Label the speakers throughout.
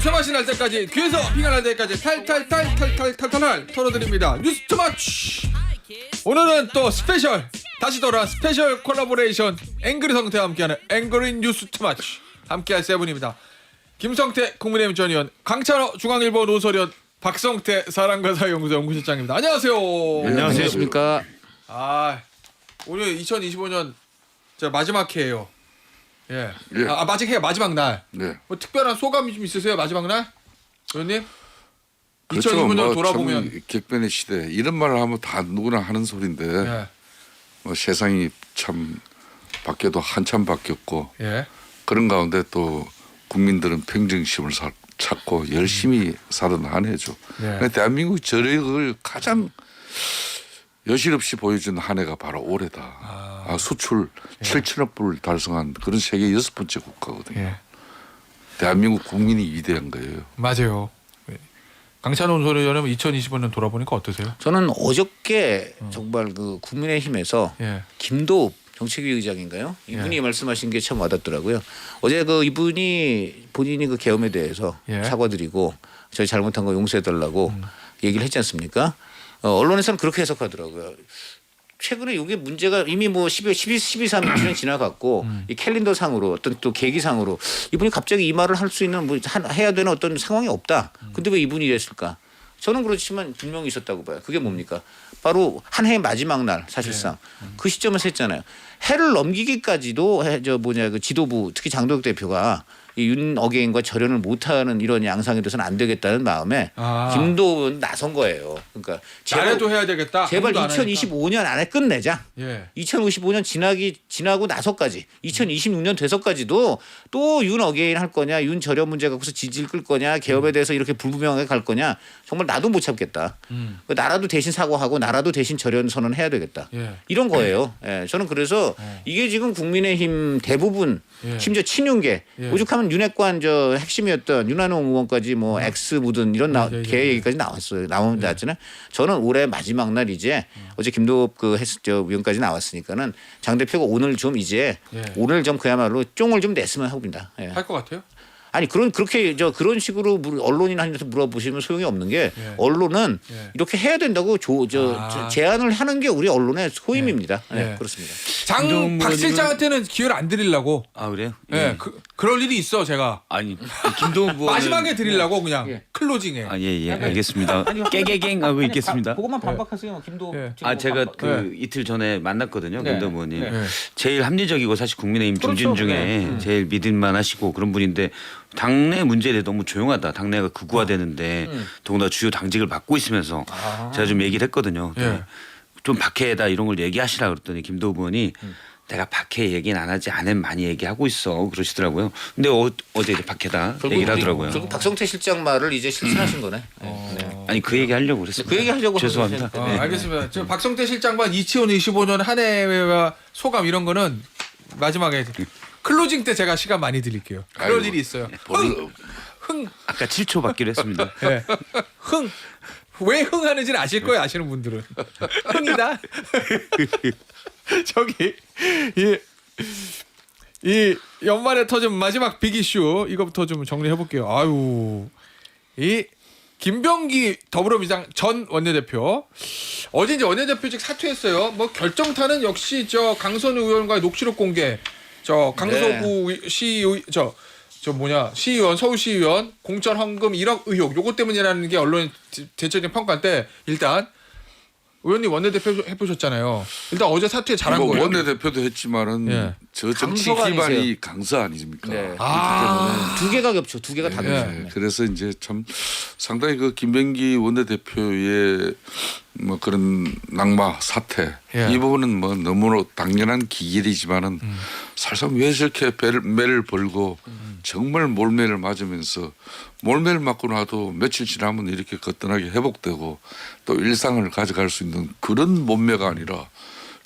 Speaker 1: 쇠 맛이 날 때까지 귀에서 피가 날 때까지 탈탈탈 털어드립니다. 뉴스 투마치. 오늘은 또 스페셜 다시 돌아온 스페셜 콜라보레이션 앵그리 성태와 함께하는 앵그리 뉴스 투마치 함께할 세 분입니다. 김성태 국민의힘 전 의원, 강찬호 중앙일보 노설위원, 박성태 사랑과사연구소 연구실장입니다. 안녕하세요.
Speaker 2: 안녕하십니까.
Speaker 1: 오늘 2025년 마지막 해예요. 예.
Speaker 3: 예.
Speaker 1: 마지막 날.
Speaker 3: 네.
Speaker 1: 뭐 특별한 소감이 좀 있으세요? 마지막 날? 의원님?
Speaker 3: 그렇죠.
Speaker 1: 2025년 돌아보면
Speaker 3: 참 객변의 시대 이런 말을 하면 다 누구나 하는 소리인데
Speaker 1: 예.
Speaker 3: 뭐 세상이 참 바뀌어도 한참 바뀌었고
Speaker 1: 예.
Speaker 3: 그런 가운데 또 국민들은 평정심을 찾고 열심히 사는 한 해죠.
Speaker 1: 예.
Speaker 3: 대한민국 저력을 가장 여실없이 보여준 한 해가 바로 올해다. 수출 7천억 불을 달성한 그런 세계 6번째 국가거든요.
Speaker 1: 예.
Speaker 3: 대한민국 국민이 위대한 거예요.
Speaker 1: 맞아요. 강찬호 소리원은 2025년 돌아보니까 어떠세요?
Speaker 2: 저는 어저께 정말 그 국민의힘에서
Speaker 1: 예.
Speaker 2: 김도읍 정책위 의장인가요? 이분이
Speaker 1: 예.
Speaker 2: 말씀하신 게 참 와닿더라고요. 어제 그 이분이 본인이 그 계엄에 대해서
Speaker 1: 예.
Speaker 2: 사과드리고 저희 잘못한 거 용서해달라고 얘기를 했지 않습니까? 언론에서는 그렇게 해석하더라고요. 최근에 이게 문제가 이미 뭐 12.3주년 지나갔고 이 캘린더 상으로 어떤 또 계기상으로 이분이 갑자기 이 말을 할 수 있는 뭐 해야 되는 어떤 상황이 없다. 근데 왜 이분이 이랬을까? 저는 그렇지만 분명히 있었다고 봐요. 그게 뭡니까? 바로 한 해의 마지막 날 사실상 그 시점에서 했잖아요. 해를 넘기기까지도 그 지도부 특히 장도혁 대표가 이 윤 어게인과 절연을 못하는 이런 양상이 돼서는 안 되겠다는 마음에 김도은 나선 거예요. 그러니까
Speaker 1: 잘해도 해야 되겠다.
Speaker 2: 제발
Speaker 1: 아무도 안 하니까.
Speaker 2: 2025년 안에 끝내자.
Speaker 1: 예.
Speaker 2: 2055년 지나고 나서까지 2026년 돼서까지도 또 윤 어게인 할 거냐, 윤 절연 문제 갖고서 지지를 끌 거냐, 개업에 대해서 이렇게 불분명하게 갈 거냐, 정말 나도 못 참겠다. 나라도 대신 사과하고 나라도 대신 절연 선언해야 되겠다.
Speaker 1: 예.
Speaker 2: 이런 거예요. 예, 저는 그래서 이게 지금 국민의힘 대부분
Speaker 1: 예.
Speaker 2: 심지어 친윤계
Speaker 1: 예.
Speaker 2: 오죽하면 윤핵관 핵심이었던 윤한홍 의원까지 뭐 엑스 묻은 이런
Speaker 1: 예.
Speaker 2: 개 얘기까지 나왔잖아요. 저는 올해 마지막 날 이제 어제 김도읍 위원까지 나왔으니까는 장 대표가 오늘 좀 이제
Speaker 1: 예.
Speaker 2: 오늘 좀 그야말로 쫑을 좀 냈으면 합니다. 예.
Speaker 1: 할 것 같아요?
Speaker 2: 아니 그렇게 그런 식으로 언론이나 한테 물어보시면 소용이 없는 게
Speaker 1: 예.
Speaker 2: 언론은
Speaker 1: 예.
Speaker 2: 이렇게 해야 된다고 제안을 하는 게 우리 언론의 소임입니다.
Speaker 1: 예.
Speaker 2: 예, 그렇습니다.
Speaker 1: 박 실장한테는 기회를 안 드리려고.
Speaker 4: 아 그래요?
Speaker 1: 예. 그럴 일이 있어 제가.
Speaker 4: 아니 김도훈 의원은
Speaker 1: 마지막에 드리려고 그냥
Speaker 2: 예.
Speaker 1: 클로징에.
Speaker 4: 예 알겠습니다. 깨갱 하고 있겠습니다.
Speaker 2: 그것만 반박하세요, 김도.
Speaker 1: 예.
Speaker 4: 제가 이틀 전에 만났거든요.
Speaker 2: 네.
Speaker 4: 김도훈 의원님.
Speaker 1: 네.
Speaker 4: 제일 합리적이고 사실 국민의힘 중진
Speaker 1: 그렇죠.
Speaker 4: 중에 제일 믿을만하시고 그런 분인데 당내 문제에 대해 너무 조용하다. 당내가 극우화되는데 더구나 주요 당직을 맡고 있으면서 제가 좀 얘기를 했거든요.
Speaker 1: 예.
Speaker 4: 좀 박해다 이런 걸 얘기하시라 그랬더니 김도훈 의원이 내가 박해 얘기는 안 하지 안엔 많이 얘기하고 있어 그러시더라고요. 근데 어제 이제 박해다 얘기를 하더라고요.
Speaker 2: 결국 박성태 실장 말을 이제 실천하신 거네.
Speaker 4: 아니 그 얘기 하려고 그랬습니다.
Speaker 2: 그 얘기 하려고
Speaker 4: 죄송합니다.
Speaker 2: 하는 거죠.
Speaker 1: 알겠습니다. 저 박성태 실장과 2025년 한 해와 소감 이런 거는 마지막에 클로징 때 제가 시간 많이 드릴게요. 그럴
Speaker 3: 아이고.
Speaker 1: 일이 있어요. 흥.
Speaker 4: 아까 7초 받기로 했습니다.
Speaker 1: 예. 흥. 왜 흥하는지는 아실 거예요. 아시는 분들은. 흥이다. 저기 이 연말에 터진 마지막 빅 이슈 이거부터 좀 정리해 볼게요. 아유. 이 김병기 더불어민주당 전 원내대표 어제 이제 원내대표직 사퇴했어요. 뭐 결정타는 역시 저 강선우 의원과의 녹취록 공개, 저 강서구 시의 시의원 서울시의원 공천 헌금 1억 의혹 요것 때문이라는 게 언론 대체적인 평가인데 일단 의원님 원내대표 해보셨잖아요. 일단 어제 사퇴 잘한 거예요.
Speaker 3: 원내대표도 했지만은
Speaker 1: 예.
Speaker 3: 저 정치
Speaker 2: 강서가
Speaker 3: 기반이
Speaker 2: 아니세요.
Speaker 3: 강서 아니십니까?
Speaker 2: 네.
Speaker 1: 아.
Speaker 2: 두 개가 겹쳐. 두 개가 다 겹쳐.
Speaker 3: 네. 그래서 이제 참 상당히 그 김병기 원내대표의 뭐 그런 낙마 사태
Speaker 1: 예.
Speaker 3: 이 부분은 뭐 너무나 당연한 기일이지만은 사실상 왜 저렇게 매를 벌고 정말 몰매를 맞으면서 몰매를 맞고 나도 며칠 지나면 이렇게 거뜬하게 회복되고 또 일상을 가져갈 수 있는 그런 몸매가 아니라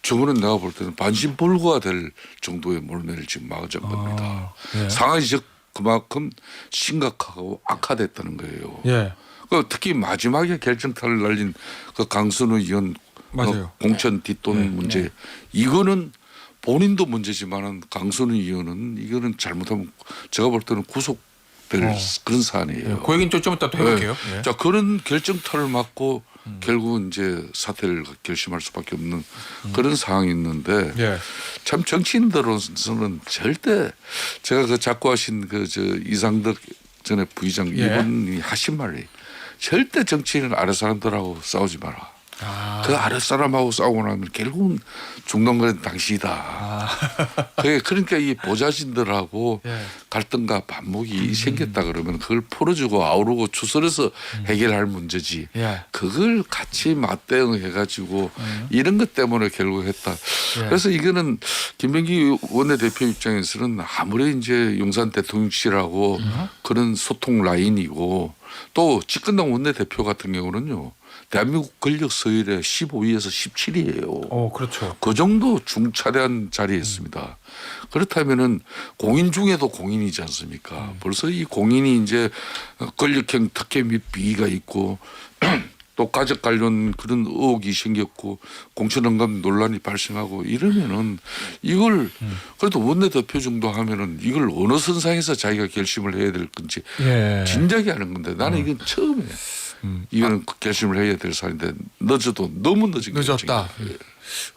Speaker 3: 저거는 내가 볼 때는 반신불구가 될 정도의 몰매를 지금 맞은 겁니다.
Speaker 1: 예.
Speaker 3: 상황이 즉 그만큼 심각하고 악화됐다는 거예요.
Speaker 1: 예.
Speaker 3: 그 특히 마지막에 결정타를 날린 그 강선우 의원
Speaker 1: 맞아요.
Speaker 3: 공천 뒷돈 문제 이거는 본인도 문제지만은 강선우 의원은 이거는 잘못하면 제가 볼 때는 구속 될 그런 사안이에요.
Speaker 1: 그 얘기는 좀 이따 또 해볼게요.
Speaker 3: 네.
Speaker 1: 예.
Speaker 3: 자 그런 결정타를 맞고 결국은 이제 사퇴를 결심할 수밖에 없는 그런 상황이 있는데
Speaker 1: 예.
Speaker 3: 참 정치인들로서는 절대 제가 그 자꾸 하신 그 저 이상덕 전에 부의장
Speaker 1: 예.
Speaker 3: 이분이 하신 말이 절대 정치인은 아래 사람들하고 싸우지 마라. 그 아래 사람하고 싸우고 나면 결국은 중동거는 당시이다. 그러니까 이 보좌진들하고
Speaker 1: 예.
Speaker 3: 갈등과 반목이 생겼다 그러면 그걸 풀어주고 아우르고 추설해서 해결할 문제지.
Speaker 1: 예.
Speaker 3: 그걸 같이 맞대응해가지고 이런 것 때문에 결국 했다.
Speaker 1: 예.
Speaker 3: 그래서 이거는 김병기 원내대표 입장에서는 아무리 이제 용산 대통령실하고 그런 소통 라인이고 또 집권당 원내대표 같은 경우는요. 대한민국 권력 서열의 15위에서 17위예요.
Speaker 1: 그렇죠.
Speaker 3: 그 정도 중차대한 자리에 있습니다. 그렇다면은 공인 중에도 공인이지 않습니까? 벌써 이 공인이 이제 권력형 특혜 및 비위가 있고 또 가족 관련 그런 의혹이 생겼고 공천응감 논란이 발생하고 이러면은 이걸 그래도 원내대표 정도 하면은 이걸 어느 선상에서 자기가 결심을 해야 될 건지
Speaker 1: 예.
Speaker 3: 진작에 하는 건데 나는 이건 처음에 이거는 결심을 해야 될 사안인데 늦어도 너무 늦은
Speaker 1: 늦었다.
Speaker 3: 결정이에요.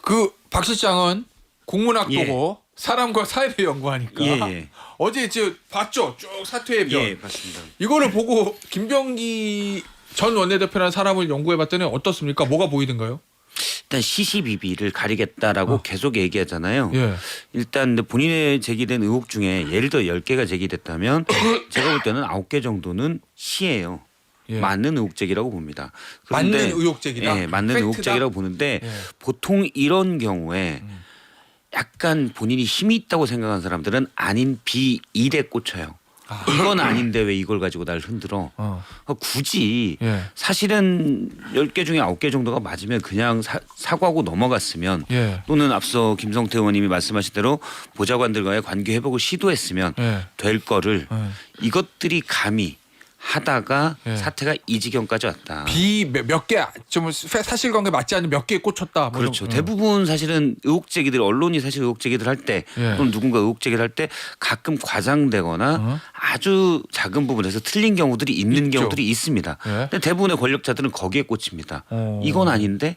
Speaker 1: 그 박 실장은 국문학
Speaker 4: 예.
Speaker 1: 보고 사람과 사회를 연구하니까
Speaker 4: 예.
Speaker 1: 어제 이제 봤죠. 쭉 사퇴의 별.
Speaker 4: 예, 맞습니다.
Speaker 1: 이거를 보고 김병기 전 원내대표라는 사람을 연구해봤더니 어떻습니까? 뭐가 보이던가요?
Speaker 4: 일단 시시비비를 가리겠다라고 계속 얘기하잖아요.
Speaker 1: 예.
Speaker 4: 일단 본인의 제기된 의혹 중에 예를 들어 10개가 제기됐다면 제가 볼 때는 9개 정도는 시예요.
Speaker 1: 예.
Speaker 4: 맞는 의혹 제기라고 봅니다.
Speaker 1: 맞는
Speaker 4: 그런데
Speaker 1: 의혹 제기다?
Speaker 4: 예, 맞는
Speaker 1: 팩트다?
Speaker 4: 의혹 제기라고 보는데
Speaker 1: 예.
Speaker 4: 보통 이런 경우에 약간 본인이 힘이 있다고 생각하는 사람들은 아닌 비일에 꽂혀요. 이건 아닌데 왜 이걸 가지고 날 흔들어. 굳이
Speaker 1: 예.
Speaker 4: 사실은 10개 중에 9개 정도가 맞으면 그냥 사과하고 넘어갔으면
Speaker 1: 예.
Speaker 4: 또는 앞서 김성태 의원님이 말씀하신 대로 보좌관들과의 관계 회복을 시도했으면
Speaker 1: 예.
Speaker 4: 될 거를
Speaker 1: 예.
Speaker 4: 이것들이 감히 하다가
Speaker 1: 예.
Speaker 4: 사태가 이 지경까지 왔다.
Speaker 1: 몇 개 좀 사실관계 맞지 않는 몇 개에 꽂혔다. 뭐
Speaker 4: 그렇죠.
Speaker 1: 이런-
Speaker 4: 대부분 사실은 의혹 제기들 언론이 사실 의혹 제기들 할 때
Speaker 1: 예.
Speaker 4: 또는 누군가 의혹 제기를 할 때 가끔 과장되거나 아주 작은 부분에서 틀린 경우들이 있는
Speaker 1: 있죠.
Speaker 4: 경우들이 있습니다.
Speaker 1: 예.
Speaker 4: 근데 대부분의 권력자들은 거기에 꽂힙니다. 이건 아닌데.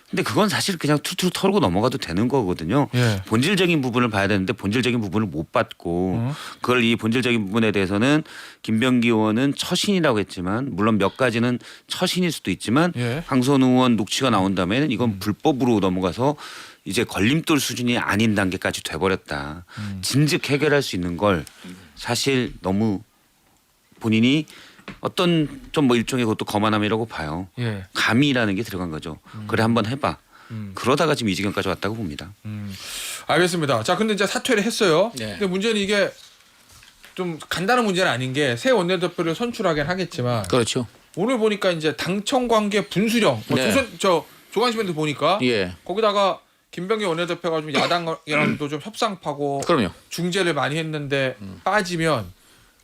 Speaker 4: 근데 그건 사실 그냥 툭툭 털고 넘어가도 되는 거거든요.
Speaker 1: 예.
Speaker 4: 본질적인 부분을 봐야 되는데 본질적인 부분을 못 봤고 그걸 이 본질적인 부분에 대해서는 김병기 의원은 처신이라고 했지만 물론 몇 가지는 처신일 수도 있지만
Speaker 1: 예.
Speaker 4: 강선 의원 녹취가 나온 다음에는 이건 불법으로 넘어가서 이제 걸림돌 수준이 아닌 단계까지 돼버렸다. 진즉 해결할 수 있는 걸 사실 너무 본인이 어떤 좀 뭐 일종의 그것도 거만함이라고 봐요.
Speaker 1: 예.
Speaker 4: 감이라는 게 들어간 거죠. 그래 한번 해봐. 그러다가 지금 이 지경까지 왔다고 봅니다.
Speaker 1: 알겠습니다. 자, 근데 이제 사퇴를 했어요.
Speaker 2: 네.
Speaker 1: 근데 문제는 이게 좀 간단한 문제는 아닌 게 새 원내대표를 선출하긴 하겠지만
Speaker 2: 그렇죠.
Speaker 1: 오늘 보니까 이제 당청 관계 분수령 뭐
Speaker 2: 네.
Speaker 1: 조간신문도 보니까
Speaker 2: 예.
Speaker 1: 거기다가 김병기 원내대표가 좀 야당이랑도 좀 협상파고
Speaker 2: 그럼요.
Speaker 1: 중재를 많이 했는데 빠지면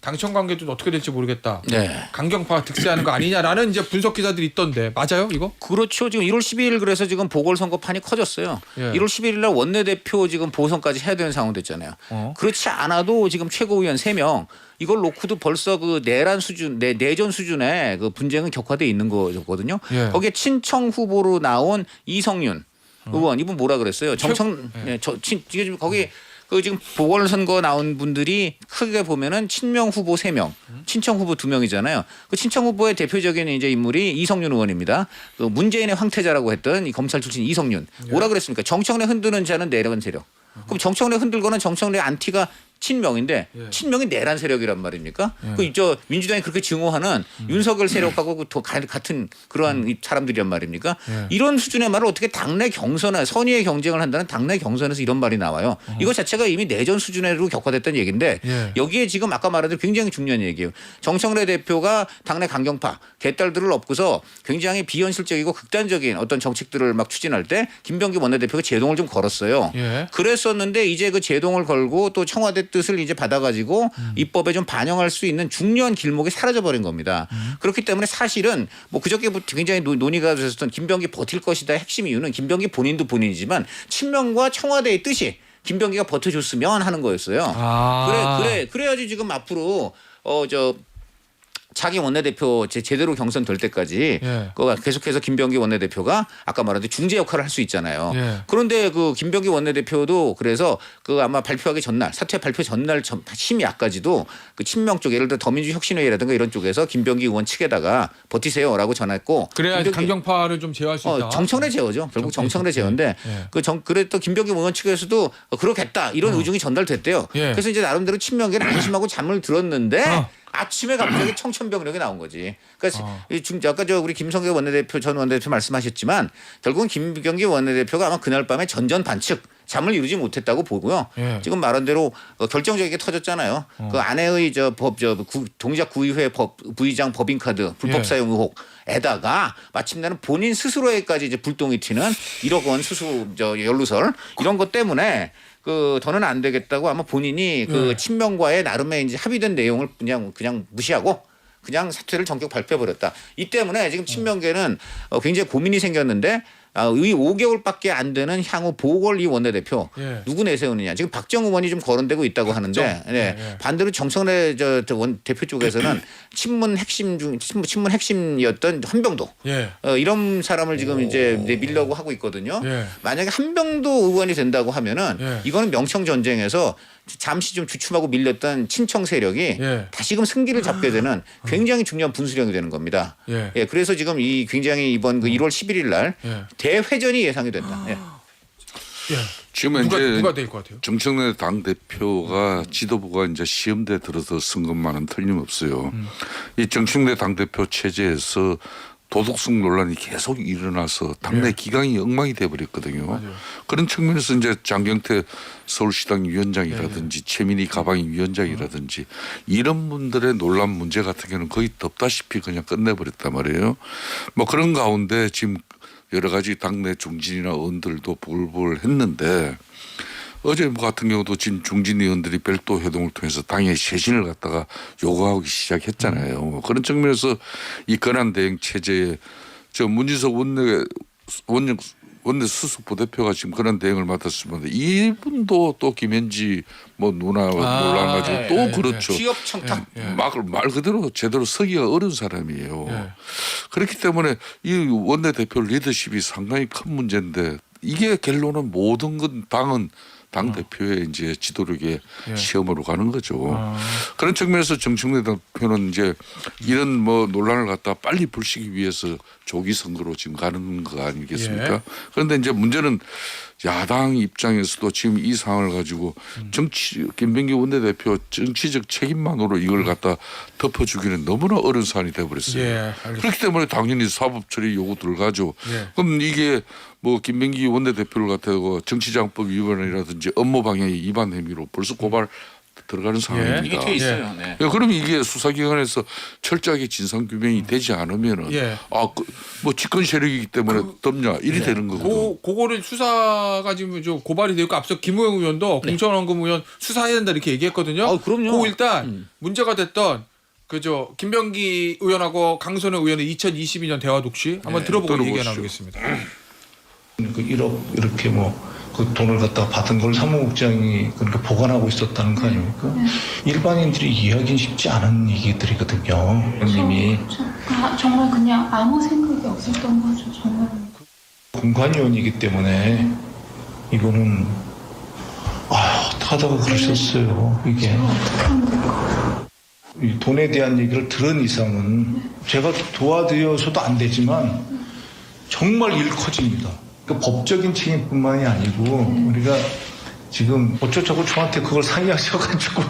Speaker 1: 당청 관계도 어떻게 될지 모르겠다.
Speaker 2: 네.
Speaker 1: 강경파가 득세하는 거 아니냐라는 이제 분석 기자들이 있던데 맞아요 이거?
Speaker 2: 그렇죠. 지금 1월 12일 그래서 지금 보궐선거판이 커졌어요.
Speaker 1: 예.
Speaker 2: 1월 11일 날 원내대표 지금 보선까지 해야 되는 상황 됐잖아요. 그렇지 않아도 지금 최고위원 3명 이걸 놓고도 벌써 그 내란 수준, 내전 수준의 그 분쟁은 격화돼 있는 거거든요.
Speaker 1: 예.
Speaker 2: 거기에 친청 후보로 나온 이성윤 의원 이분 뭐라 그랬어요? 지금 거기 그 지금 보궐선거 나온 분들이 크게 보면은 친명 후보 3명, 친청 후보 2명이잖아요. 그 친청 후보의 대표적인 이제 인물이 이성윤 의원입니다. 그 문재인의 황태자라고 했던 이 검찰 출신 이성윤. 뭐라 그랬습니까? 정청래 흔드는 자는 내란 세력. 그럼 정청래 흔들거는 정청래 안티가 친명인데 친명이 내란 세력이란 말입니까? 그 저 민주당이 그렇게 증오하는 윤석열 세력하고 같은 그러한 사람들이란 말입니까? 이런 수준의 말을 어떻게 당내 경선에 선의의 경쟁을 한다는 당내 경선에서 이런 말이 나와요. 이거 자체가 이미 내전 수준으로 격화됐다는 얘기인데 여기에 지금 아까 말한 대로 굉장히 중요한 얘기예요. 정청래 대표가 당내 강경파 개딸들을 업고서 굉장히 비현실적이고 극단적인 어떤 정책들을 막 추진할 때 김병기 원내대표가 제동을 좀 걸었어요.
Speaker 1: 예.
Speaker 2: 그랬었는데 이제 그 제동을 걸고 또 청와대 뜻을 이제 받아가지고 입법에 좀 반영할 수 있는 중요한 길목이 사라져버린 겁니다. 그렇기 때문에 사실은 뭐 그저께부터 굉장히 논의가 됐었던 김병기 버틸 것이다 핵심 이유는 김병기 본인도 본인이지만 친명과 청와대의 뜻이 김병기가 버텨줬으면 하는 거였어요.
Speaker 1: 아.
Speaker 2: 그래야지 지금 앞으로 자기 원내대표 제대로 경선 될 때까지
Speaker 1: 예.
Speaker 2: 계속해서 김병기 원내대표가 아까 말한 중재 역할을 할 수 있잖아요.
Speaker 1: 예.
Speaker 2: 그런데 그 김병기 원내대표도 그래서 그 아마 발표하기 전날 사퇴 발표 전날 심야까지도 그 친명 쪽 예를 들어 더민주혁신회의라든가 이런 쪽에서 김병기 의원 측에다가 버티세요라고 전했고
Speaker 1: 그래야 강경파를 좀 제어할 수 있다.
Speaker 2: 정청래 제어죠. 결국 정청래 제어인데
Speaker 1: 예.
Speaker 2: 그랬던 김병기 의원 측에서도 그렇겠다 이런 의중이 전달됐대요.
Speaker 1: 예.
Speaker 2: 그래서 이제 나름대로 친명계는 안심하고 잠을 들었는데 아침에 갑자기 청천벽력이 나온 거지. 그러니까 아까 우리 김성계 원내대표 전 원내대표 말씀하셨지만 결국은 김병기 원내대표가 아마 그날 밤에 전전반측 잠을 이루지 못했다고 보고요.
Speaker 1: 예.
Speaker 2: 지금 말한 대로 결정적이게 터졌잖아요. 그 아내의 동작 구의회 부의장 법인카드 불법
Speaker 1: 예.
Speaker 2: 사용 의혹에다가 마침내는 본인 스스로에까지 이제 불똥이 튀는 1억 원 수수 연루설 이런 것 때문에 더는 안 되겠다고 아마 본인이 친명과의 나름의 이제 합의된 내용을 그냥 무시하고 그냥 사퇴를 전격 발표해 버렸다. 이 때문에 지금 친명계는 굉장히 고민이 생겼는데 이 5개월밖에 안 되는 향후 보궐 이 원내대표
Speaker 1: 예.
Speaker 2: 누구 내세우느냐. 지금 박정 의원이 좀 거론되고 있다고 하는데
Speaker 1: 예.
Speaker 2: 반대로 정청래 대표 쪽에서는 친문 핵심이었던 한병도
Speaker 1: 예.
Speaker 2: 이런 사람을 지금 이제 밀려고 하고 있거든요.
Speaker 1: 예.
Speaker 2: 만약에 한병도 의원이 된다고 하면은
Speaker 1: 예.
Speaker 2: 이거는 명청 전쟁에서 잠시 좀 주춤하고 밀렸던 친청 세력이
Speaker 1: 예.
Speaker 2: 다시금 승기를 잡게 되는 굉장히 중요한 분수령이 되는 겁니다.
Speaker 1: 예.
Speaker 2: 예, 그래서 지금 이 굉장히 이번 1월 11일 날
Speaker 1: 예.
Speaker 2: 대회전이 예상이 된다. 예.
Speaker 1: 예.
Speaker 3: 지금 이제
Speaker 1: 누가 될 것 같아요?
Speaker 3: 정청래 당 대표가 지도부가 이제 시험대 들어서 쓴 것만은 틀림없어요. 이 정청래 당 대표 체제에서 도덕성 논란이 계속 일어나서 당내
Speaker 1: 예.
Speaker 3: 기강이 엉망이 돼버렸거든요.
Speaker 1: 맞아요.
Speaker 3: 그런 측면에서 이제 장경태 서울시당 위원장이라든지 최민희 가방위 위원장이라든지 이런 분들의 논란 문제 같은 경우는 거의 덮다시피 그냥 끝내버렸단 말이에요. 뭐 그런 가운데 지금 여러 가지 당내 중진이나 의원들도 보글보글 했는데 어제 같은 경우도 지금 중진 의원들이 별도 회동을 통해서 당의 쇄신을 갖다가 요구하기 시작했잖아요. 그런 측면에서 이 권한 대행 체제에 문진석 원내 수석 부대표가 지금 권한 대행을 맡았습니다. 이분도 또 김현지 누나 논란 가지고 또 그렇죠.
Speaker 2: 취업 청탁.
Speaker 3: 말 그대로 제대로 서기가 어려운 사람이에요.
Speaker 1: 예.
Speaker 3: 그렇기 때문에 이 원내대표 리더십이 상당히 큰 문제인데 이게 결론은 모든 건 당 대표의 이제 지도력의 시험으로 가는 거죠. 그런 측면에서 정청래 대표는 이제 이런 논란을 갖다 빨리 불시기 위해서 조기 선거로 지금 가는 거 아니겠습니까?
Speaker 1: 예.
Speaker 3: 그런데 이제 문제는 야당 입장에서도 지금 이 상황을 가지고 김병기 원내대표 정치적 책임만으로 이걸 갖다 덮어주기는 너무나 어려운 사안이 돼버렸어요.
Speaker 1: 예, 알겠습니다.
Speaker 3: 그렇기 때문에 당연히 사법처리 요구들을 가죠.
Speaker 1: 예.
Speaker 3: 그럼 이게 김병기 원내대표를 갖다가 정치자금법 위반이라든지 업무방해 위반 혐의로 벌써 고발 들어가는 상황입니다.
Speaker 2: 이게 뒤에 있어요. 네.
Speaker 3: 그러면 이게 수사기관에서 철저하게 진상규명이 되지 않으면은 집권 세력이기 때문에 덮냐 이리 되는 거거든요.
Speaker 1: 그거를 수사가 지금 좀 고발이 되고 앞서 김우영 의원도 공천원금 의원 수사해야 된다 이렇게 얘기했거든요.
Speaker 2: 그럼요.
Speaker 1: 그거 일단 문제가 됐던 김병기 의원하고 강선우 의원의 2022년 대화 독시 한번 들어보고 얘기
Speaker 3: 들어보시죠.
Speaker 1: 나누겠습니다.
Speaker 5: 그 1억 이렇게 그 돈을 갖다가 받은 걸 사무국장이 그렇게 보관하고 있었다는 거 아닙니까? 일반인들이 이해하기는 쉽지 않은 얘기들이거든요. 의원님이
Speaker 6: 정말 그냥 아무 생각이 없었던 거죠. 정말.
Speaker 5: 공관위원이기 때문에 이거는 어떡하다가 그러셨어요. 이게 이 돈에 대한 얘기를 들은 이상은 제가 도와드려서도 안 되지만 정말 일 커집니다. 법적인 책임뿐만이 아니고 우리가 지금 어쩌자고 저한테 그걸 상의하셔가지고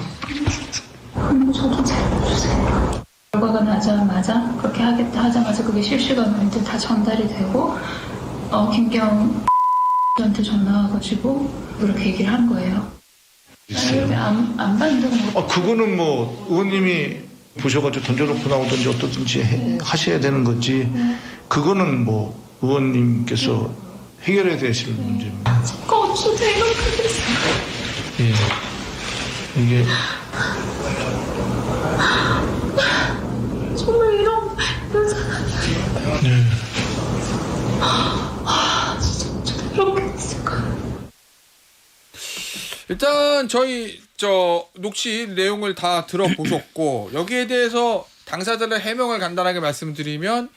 Speaker 6: 그리고 저도 잘 모르세요. 결과가 나자마자 그렇게 하겠다 하자마자 그게 실시간으로 다 전달이 되고 김경한테 전화 와가지고 그렇게 얘기를 한 거예요. 안 받는다고.
Speaker 5: 그거는 의원님이 보셔가지고 던져놓고 나오든지 어떠든지 하셔야 되는 거지. 그거는 의원님께서 해결해야 되실 문제입니다.
Speaker 6: 어쩌다 이렇게 됐어요.
Speaker 5: 예. 이게
Speaker 6: 정말 이런 사람이 진짜 이렇게 됐을까.
Speaker 1: 일단 저희 저 녹취 내용을 다 들어보셨고 여기에 대해서 당사자들의 해명을 간단하게 말씀드리면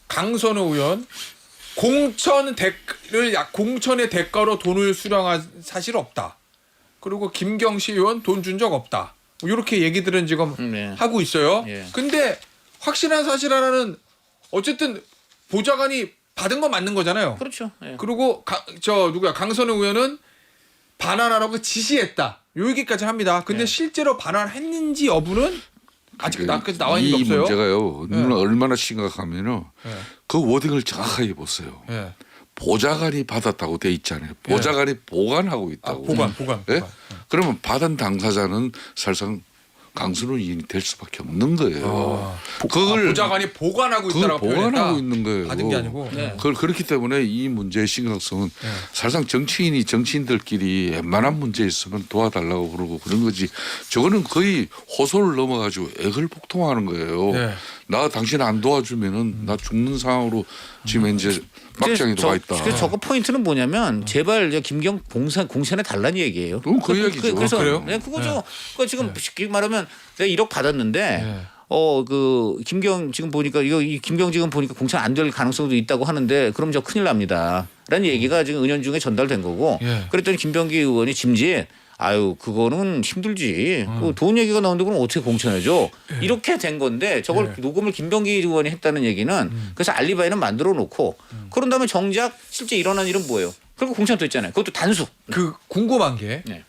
Speaker 1: 강선우 의원 공천의 대가로 돈을 수령한 사실 없다. 그리고 김경시 의원 돈 준 적 없다. 뭐 이렇게 얘기들은 지금
Speaker 2: 네.
Speaker 1: 하고 있어요.
Speaker 2: 예.
Speaker 1: 근데 확실한 사실 하나는 어쨌든 보좌관이 받은 건 맞는 거잖아요.
Speaker 2: 그렇죠. 예.
Speaker 1: 그리고 강선우 의원은 반환하라고 지시했다. 요 얘기까지 합니다. 근데
Speaker 2: 네.
Speaker 1: 실제로 반환했는지 여부는 아직 나까지 나와 있는 게
Speaker 3: 이
Speaker 1: 없어요.
Speaker 3: 문제가요.
Speaker 1: 네.
Speaker 3: 얼마나 심각하면요.
Speaker 1: 네.
Speaker 3: 그 워딩을 정확하게 보세요.
Speaker 1: 예.
Speaker 3: 보좌관이 받았다고 돼 있잖아요. 보좌관이 보관하고
Speaker 1: 아,
Speaker 3: 있다고.
Speaker 1: 보관.
Speaker 3: 예? 그러면 받은 당사자는 사실상 강선우 의원이 될 수밖에 없는 거예요.
Speaker 1: 보좌관이 보관하고
Speaker 3: 그걸
Speaker 1: 있다라고
Speaker 3: 보관하고
Speaker 1: 표현했다.
Speaker 3: 있는 거예요.
Speaker 1: 받은 게 아니고.
Speaker 2: 네.
Speaker 3: 그렇기 때문에 이 문제의 심각성은
Speaker 1: 네.
Speaker 3: 사실상 정치인들끼리 웬만한 문제 있으면 도와달라고 그러고 그런 거지. 저거는 거의 호소를 넘어가지고 애걸복통하는 거예요.
Speaker 1: 네.
Speaker 3: 나 당신 안 도와주면은 나 죽는 상황으로 지금 이제 막장에 와 있다.
Speaker 2: 그래서 저거 포인트는 뭐냐면 제발 저 김경 공천에 달라는 얘기예요.
Speaker 3: 그 얘기죠.
Speaker 2: 그래서
Speaker 1: 그래요?
Speaker 2: 네, 그거죠. 그러니까 지금 쉽게 말하면 내가 1억 받았는데
Speaker 1: 네.
Speaker 2: 그 김경 지금 보니까 이 김경 지금 보니까 공천 안 될 가능성도 있다고 하는데 그럼 저 큰일 납니다. 라는 얘기가 지금 은연중에 전달된 거고
Speaker 1: 예.
Speaker 2: 그랬더니 김병기 의원이 짐짓 아유 그거는 그돈 얘기가 나오는데 그럼 어떻게 공천해줘? 이렇게 된 건데 저걸 녹음을 김병기 의원이 했다는 얘기는 그래서 알리바이는 만들어 놓고 그런 다음에 정작 실제 일어난 일은 뭐예요? 결국 공천됐잖아요. 그것도 단수.
Speaker 1: 그 궁금한 게
Speaker 2: 네.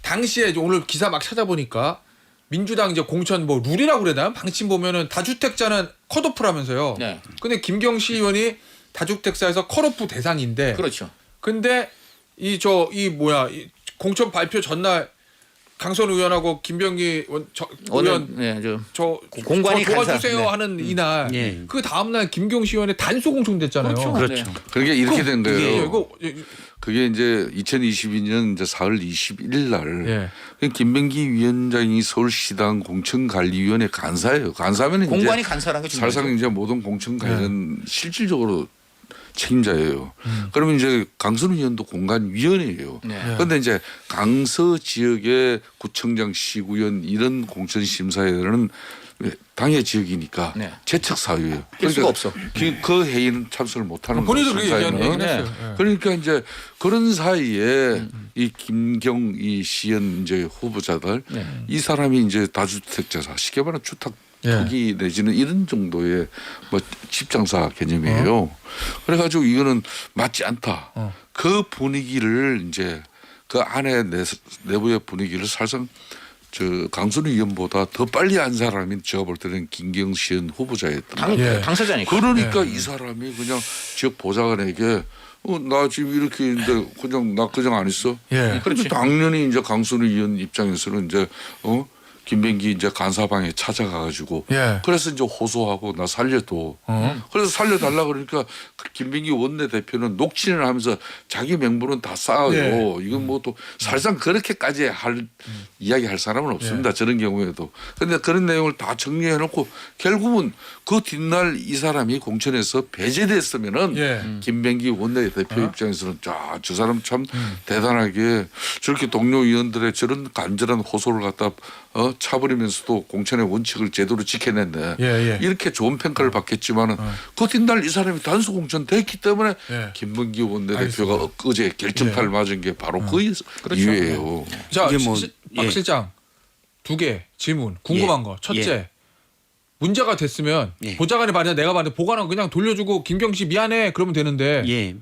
Speaker 1: 당시에 이제 오늘 기사 막 찾아보니까 민주당 이제 공천 뭐 룰이라고 그래야 되나? 방침 보면은 다주택자는 컷오프라면서요.
Speaker 2: 네.
Speaker 1: 근데 김경시 의원이 다주택자에서 컷오프 대상인데
Speaker 2: 그렇죠.
Speaker 1: 근데 이 공천 발표 전날 강선우 의원하고 김병기 의원
Speaker 2: 네,
Speaker 1: 공관이
Speaker 2: 공관이
Speaker 1: 도와주세요
Speaker 2: 간사.
Speaker 1: 하는 이날
Speaker 4: 예.
Speaker 1: 그 다음 날 김경시 의원의 단수 공천됐잖아요.
Speaker 2: 그렇죠.
Speaker 4: 그렇죠.
Speaker 3: 그러니까 이렇게 된
Speaker 1: 예,
Speaker 3: 거예요.
Speaker 1: 이거
Speaker 3: 그게 이제 2022년 이제 4월 21일 날
Speaker 1: 예.
Speaker 3: 김병기 위원장이 서울시당 공천관리위원회 간사예요. 간사면
Speaker 2: 공관이
Speaker 3: 이제
Speaker 2: 간사라는 게 중요하죠.
Speaker 3: 사실상 이제 모든 공천 관련 실질적으로 책임자예요. 그러면 이제 강선우 의원도 공관위원회예요.
Speaker 2: 네.
Speaker 3: 그런데 이제 강서 지역의 구청장, 시구위원 이런 공천 심사에는 당의 지역이니까
Speaker 2: 네.
Speaker 3: 재척 사유예요.
Speaker 2: 할 수가 없어.
Speaker 3: 그 회의는 참석을 못하는 거예요.
Speaker 1: 본인도 그렇게 얘기는
Speaker 3: 심사에는.
Speaker 1: 했어요. 예.
Speaker 3: 그러니까 이제 그런 사이에 이 김경희 시연 이제 후보자들 이 사람이 이제 다주택자사 쉽게 말하면 주택 투기 내지는 이런 정도의 뭐 집장사 개념이에요. 그래가지고 이거는 맞지 않다. 그 분위기를 이제 그 안에 내부의 분위기를 사실상 저 강선우 의원보다 더 빨리 안 사람이 제가 볼 때는 김경시현 후보자였던 거예요.
Speaker 2: 당사자니까.
Speaker 3: 그러니까 이 사람이 그냥 지역 보좌관에게 나 지금 이렇게 있는데 그냥 나 그냥 안 있어.
Speaker 1: 예.
Speaker 3: 그렇지. 당연히 이제 강선우 의원 입장에서는 이제 김병기 이제 간사방에 찾아가가지고
Speaker 1: 예.
Speaker 3: 그래서 이제 호소하고 나 살려둬. 그래서 살려달라 그러니까 그 김병기 원내대표는 녹취를 하면서 자기 명분은 다 쌓아요. 이건 뭐 또 사실상 그렇게까지 이야기할 사람은 없습니다. 저런 경우에도. 그런데 그런 내용을 다 정리해놓고 결국은 그 뒷날 이 사람이 공천에서 배제됐으면은 김병기 원내대표 입장에서는 저 사람 참 대단하게 저렇게 동료 의원들의 저런 간절한 호소를 갖다 차버리면서도 공천의 원칙을 제대로 지켜냈네. 이렇게 좋은 평가를 받겠지만은 그 뒷날 이 사람이 단수 공천됐기 때문에 김병기 원내대표가 어제 결정타를 맞은 게 바로 그 이유예요.
Speaker 1: 자,
Speaker 4: 이게 뭐,
Speaker 1: 박 실장 2개 질문 궁금한 거. 첫째. 문제가 됐으면 보좌관이 말이야 내가 말이야 보관하고 그냥 돌려주고 김경시 미안해 그러면 되는데
Speaker 4: 예.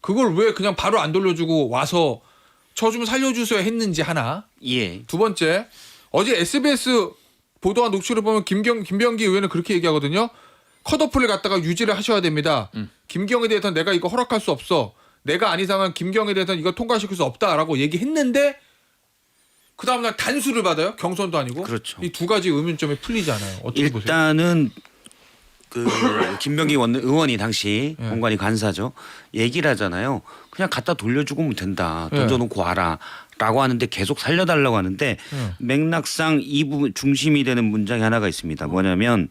Speaker 1: 그걸 왜 그냥 바로 안 돌려주고 와서 저 좀 살려주세요 했는지 하나.
Speaker 4: 예.
Speaker 1: 두 번째 어제 SBS 보도한 녹취를 보면 김병기 의원은 그렇게 얘기하거든요. 컷오프를 갖다가 유지를 하셔야 됩니다. 김경에 대해서는 내가 이거 허락할 수 없어. 내가 안 이상한 김경에 대해서는 이거 통과시킬 수 없다라고 얘기했는데 그 다음날 단수를 받아요. 경선도 아니고.
Speaker 4: 그렇죠.
Speaker 1: 이 두 가지 의문점이 풀리지 않아요. 어떻게 보세요?
Speaker 4: 일단은 그 김병기 의원이 당시 공관위 간사죠. 얘기를 하잖아요. 그냥 갖다 돌려주고 된다. 던져놓고 와라라고 하는데 계속 살려달라고 하는데 맥락상 이 부분 중심이 되는 문장이 하나가 있습니다. 뭐냐면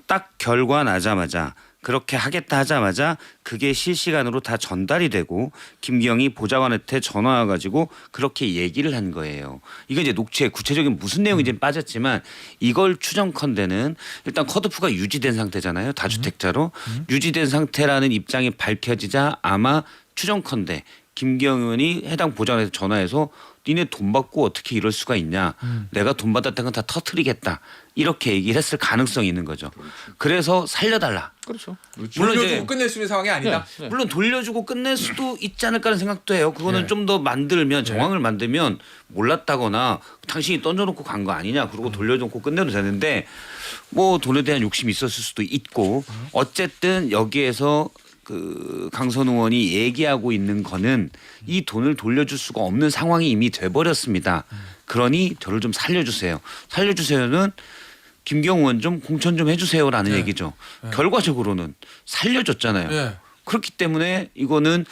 Speaker 4: 딱 결과 나자마자 그렇게 하겠다 하자마자 그게 실시간으로 다 전달이 되고 김경희 보좌관한테 전화 와가지고 그렇게 얘기를 한 거예요. 이거 이제 녹취에 구체적인 무슨 내용인지는 빠졌지만 이걸 추정컨대는 일단 컷오프가 유지된 상태잖아요. 다주택자로 유지된 상태라는 입장이 밝혀지자 아마 추정컨대 김경희 의원이 해당 보좌관한테 전화해서 니네 돈 받고 어떻게 이럴 수가 있냐. 내가 돈 받았다는 건 다 터트리겠다. 이렇게 얘기를 했을 가능성이 있는 거죠. 그래서 살려달라.
Speaker 2: 그렇죠.
Speaker 4: 물론 이제
Speaker 1: 돌려주고 끝낼 수 있는 상황이 아니다.
Speaker 2: 네.
Speaker 4: 물론 돌려주고 끝낼 수도 있지 않을까라는 생각도 해요. 그거는
Speaker 1: 네.
Speaker 4: 좀 더 만들면 정황을 만들면 몰랐다거나 당신이 던져놓고 간 거 아니냐. 그러고 돌려놓고 끝내도 되는데 뭐 돈에 대한 욕심이 있었을 수도 있고 어쨌든 여기에서 그 강선 의원이 얘기하고 있는 거는 이 돈을 돌려줄 수가 없는 상황이 이미 돼버렸습니다. 그러니 저를 좀 살려주세요. 살려주세요는 김경호 의원 좀 공천 좀 해주세요라는
Speaker 1: 네.
Speaker 4: 얘기죠. 결과적으로는 살려줬잖아요.
Speaker 1: 네.
Speaker 4: 그렇기 때문에 이거는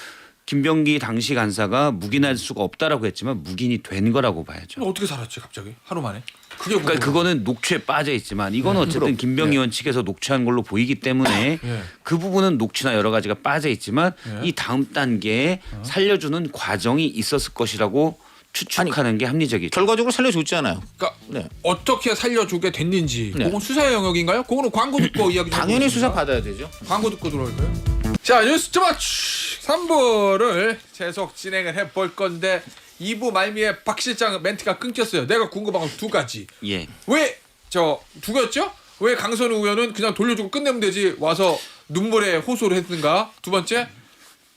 Speaker 4: 김병기 당시 간사가 묵인할 수가 없다라고 했지만 묵인이 된 거라고 봐야죠.
Speaker 1: 그럼 어떻게 살았지 갑자기 하루 만에? 그게
Speaker 4: 그러니까
Speaker 1: 궁금해요.
Speaker 4: 그거는 녹취에 빠져 있지만 이거는 어쨌든 김병기 의원 측에서 녹취한 걸로 보이기 때문에
Speaker 1: 예.
Speaker 4: 그 부분은 녹취나 여러 가지가 빠져 있지만
Speaker 1: 예.
Speaker 4: 이 다음 단계에 살려주는 과정이 있었을 것이라고 추측하는 게 합리적이죠.
Speaker 2: 결과적으로 살려줬잖아요.
Speaker 1: 그러니까
Speaker 2: 네.
Speaker 1: 어떻게 살려주게 됐는지
Speaker 2: 네.
Speaker 1: 그건 수사의 영역인가요? 그거는 광고 듣고 이야기 좀
Speaker 2: 당연히
Speaker 1: 해보겠습니다.
Speaker 2: 수사 받아야 되죠.
Speaker 1: 광고 듣고 들어올까요? 자 뉴스 즈마치 3부를 계속 진행을 해볼 건데 2부 말미에 박 실장 멘트가 끊겼어요. 내가 궁금한 건 두 가지.
Speaker 4: 예.
Speaker 1: 왜 저 두 개였죠? 왜 강선우 의원은 그냥 돌려주고 끝내면 되지 와서 눈물에 호소를 했는가? 두 번째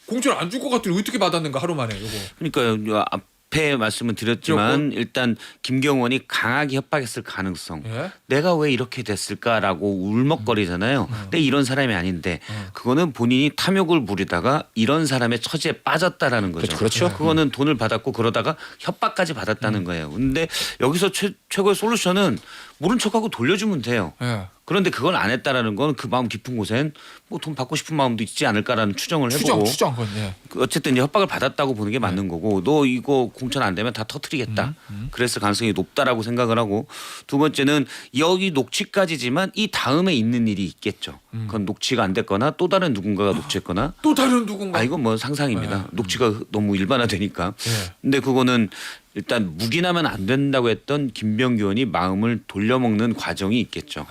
Speaker 1: 공천 안 줄 것 같더니 어떻게 받았는가 하루 만에 요거.
Speaker 4: 그러니까요. 앞에 말씀을 드렸지만 일단 김경원이 강하게 협박했을 가능성.
Speaker 1: 예?
Speaker 4: 내가 왜 이렇게 됐을까라고 울먹거리잖아요. 근데 이런 사람이 아닌데 그거는 본인이 탐욕을 부리다가 이런 사람의 처지에 빠졌다라는 거죠.
Speaker 2: 그렇죠.
Speaker 4: 그거는 돈을 받았고 그러다가 협박까지 받았다는 거예요. 근데 여기서 최고의 솔루션은 모른 척하고 돌려주면 돼요.
Speaker 1: 예.
Speaker 4: 그런데 그걸 안 했다라는 건 그 마음 깊은 곳엔 뭐 돈 받고 싶은 마음도 있지 않을까라는 추정을 해보고
Speaker 1: 추정 건 예.
Speaker 4: 그 어쨌든 이제 협박을 받았다고 보는 게 맞는 거고 너 이거 공천 안 되면 다 터트리겠다. 그랬을 가능성이 높다라고 생각을 하고 두 번째는 여기 녹취까지지만 이 다음에 있는 일이 있겠죠. 그건 녹취가 안 됐거나 또 다른 누군가가 녹취했거나
Speaker 1: 또 다른 누군가.
Speaker 4: 아 이건 뭐 상상입니다. 녹취가 너무 일반화되니까.
Speaker 1: 예.
Speaker 4: 근데 그거는 일단 묵인하면 안 된다고 했던 김병기 의원이 마음을 돌려먹는 과정이 있겠죠.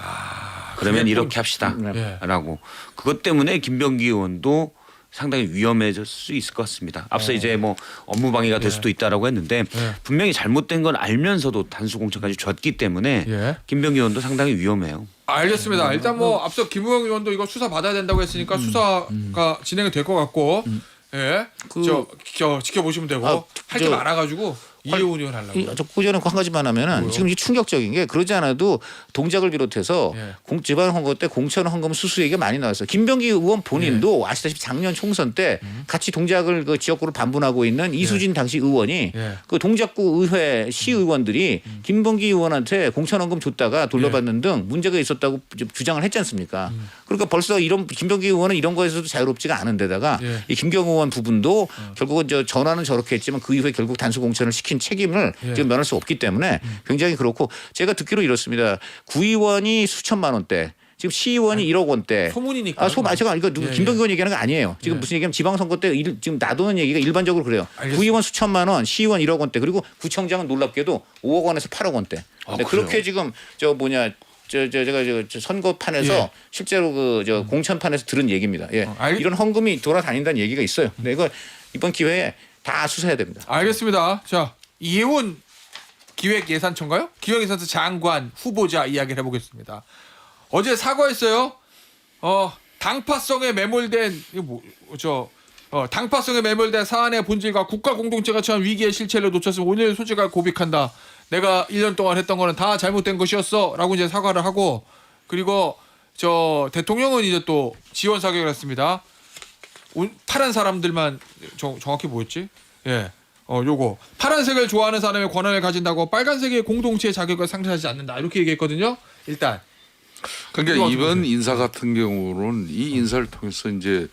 Speaker 4: 그러면
Speaker 1: 그게
Speaker 4: 이렇게 합시다라고.
Speaker 1: 예.
Speaker 4: 그것 때문에 김병기 의원도 상당히 위험해질 수 있을 것 같습니다. 앞서 이제 뭐 업무 방해가 될 수도 있다라고 했는데 분명히 잘못된 건 알면서도 단수 공천까지 줬기 때문에
Speaker 1: 예.
Speaker 4: 김병기 의원도 상당히 위험해요.
Speaker 1: 알겠습니다. 일단 뭐 앞서 김우영 의원도 이거 수사 받아야 된다고 했으니까 수사가 진행이 될 것 같고, 예, 저 지켜보시면 되고
Speaker 2: 아,
Speaker 1: 할 게
Speaker 2: 저-
Speaker 1: 많아가지고 이해훈 의원 하려고.
Speaker 2: 저 고전은 한 가지만 하면은 지금 이 충격적인 게 그러지 않아도 동작을 비롯해서
Speaker 1: 예.
Speaker 2: 지방 선거 때 공천 헌금 수수 얘기가 많이 나왔어요. 김병기 의원 본인도 아시다시피 작년 총선 때 같이 동작을 그 지역구로 반분하고 있는 이수진 당시 의원이
Speaker 1: 예.
Speaker 2: 그 동작구 의회 시의원들이 김병기 의원한테 공천 헌금 줬다가 돌려받는 등 문제가 있었다고 주장을 했지 않습니까? 그러니까 벌써 이런 김병기 의원은 이런 거에서도 자유롭지가 않은 데다가
Speaker 1: 예.
Speaker 2: 이 김경호 의원 부분도 결국은 저 전화는 저렇게 했지만 그 이후에 결국 단수 공천을 시킨 책임을
Speaker 1: 예.
Speaker 2: 지금 면할 수 없기 때문에 굉장히 그렇고 제가 듣기로 이렇습니다. 구의원이 수천만 원대 지금 시의원이 1억 원대.
Speaker 1: 소문이니까.
Speaker 2: 제가 이거
Speaker 1: 예,
Speaker 2: 김병기 의원 얘기하는 거 아니에요. 지금
Speaker 1: 예.
Speaker 2: 무슨 얘기하면 지방선거 때 지금 놔두는 얘기가 일반적으로 그래요.
Speaker 1: 알겠습니다.
Speaker 2: 구의원 수천만 원, 시의원 1억 원대 그리고 구청장은 놀랍게도 5억 원에서 8억 원대. 근데 그렇게 지금 제가 저 선거판에서
Speaker 1: 예.
Speaker 2: 실제로 공천판에서 들은 얘기입니다. 예.
Speaker 1: 알-
Speaker 2: 이런 헌금이 돌아다닌다는 얘기가 있어요. 근데 이거 이번 기회에 다 수사해야 됩니다.
Speaker 1: 알겠습니다. 자 이해훈 기획예산처인가요? 기획예산처 장관 후보자 이야기를 해보겠습니다. 어제 사과했어요. 당파성에 매몰된 당파성에 매몰된 사안의 본질과 국가 공동체가 처한 위기의 실체를 놓쳤으면 오늘 솔직하게 고백한다. 내가 1년 동안 했던 거는 다 잘못된 것이었어라고 이제 사과를 하고 그리고 저 대통령은 이제 또 지원 사격을 했습니다. 파란 사람들만 정확히 뭐였지? 예. 요거 파란색을 좋아하는 사람의 권한을 가진다고 빨간색의 공동체의 자격을 상실하지 않는다 이렇게 얘기했거든요. 일단
Speaker 3: 그러니까
Speaker 1: 이거
Speaker 3: 이번
Speaker 1: 어떻게
Speaker 3: 인사 같은 경우는 이 인사를 통해서 이제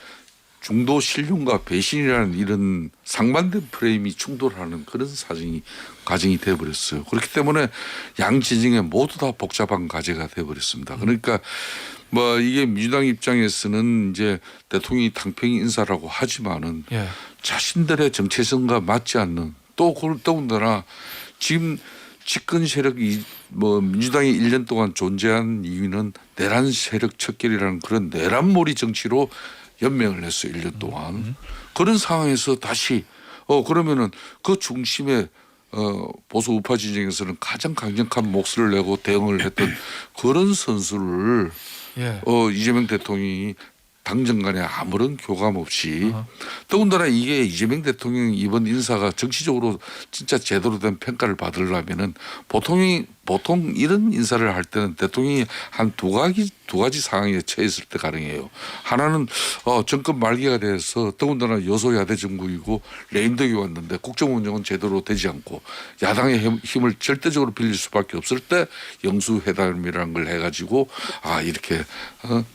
Speaker 3: 중도 신륜과 배신이라는 이런 상반된 프레임이 충돌하는 그런 과정이 되어버렸어요. 그렇기 때문에 양 진영에 모두 다 복잡한 과제가 되어버렸습니다. 그러니까 뭐 이게 민주당 입장에서는 이제 대통령이 당평 인사라고 하지만은
Speaker 1: 예.
Speaker 3: 자신들의 정체성과 맞지 않는 또 더군다나 지금 집권 세력이 뭐 민주당이 1년 동안 존재한 이유는 내란 세력 척결이라는 그런 내란몰이 정치로 연명을 했어요. 1년 동안. 그런 상황에서 다시 그러면은 그 중심에 보수 우파 진영에서는 가장 강력한 목소리를 내고 대응을 했던 그런 선수를
Speaker 1: 예.
Speaker 3: 이재명 대통령이 당정 간에 아무런 교감 없이 더군다나 이게 이재명 대통령 이번 인사가 정치적으로 진짜 제대로 된 평가를 받으려면은 보통 이런 인사를 할 때는 대통령이 한 두 가지 상황에 처했을 때 가능해요. 하나는 정권 말기가 돼서 더군다나 여소야대 정국이고 레임덕이 왔는데 국정 운영은 제대로 되지 않고 야당의 힘을 절대적으로 빌릴 수밖에 없을 때 영수회담이라는 걸 해가지고 이렇게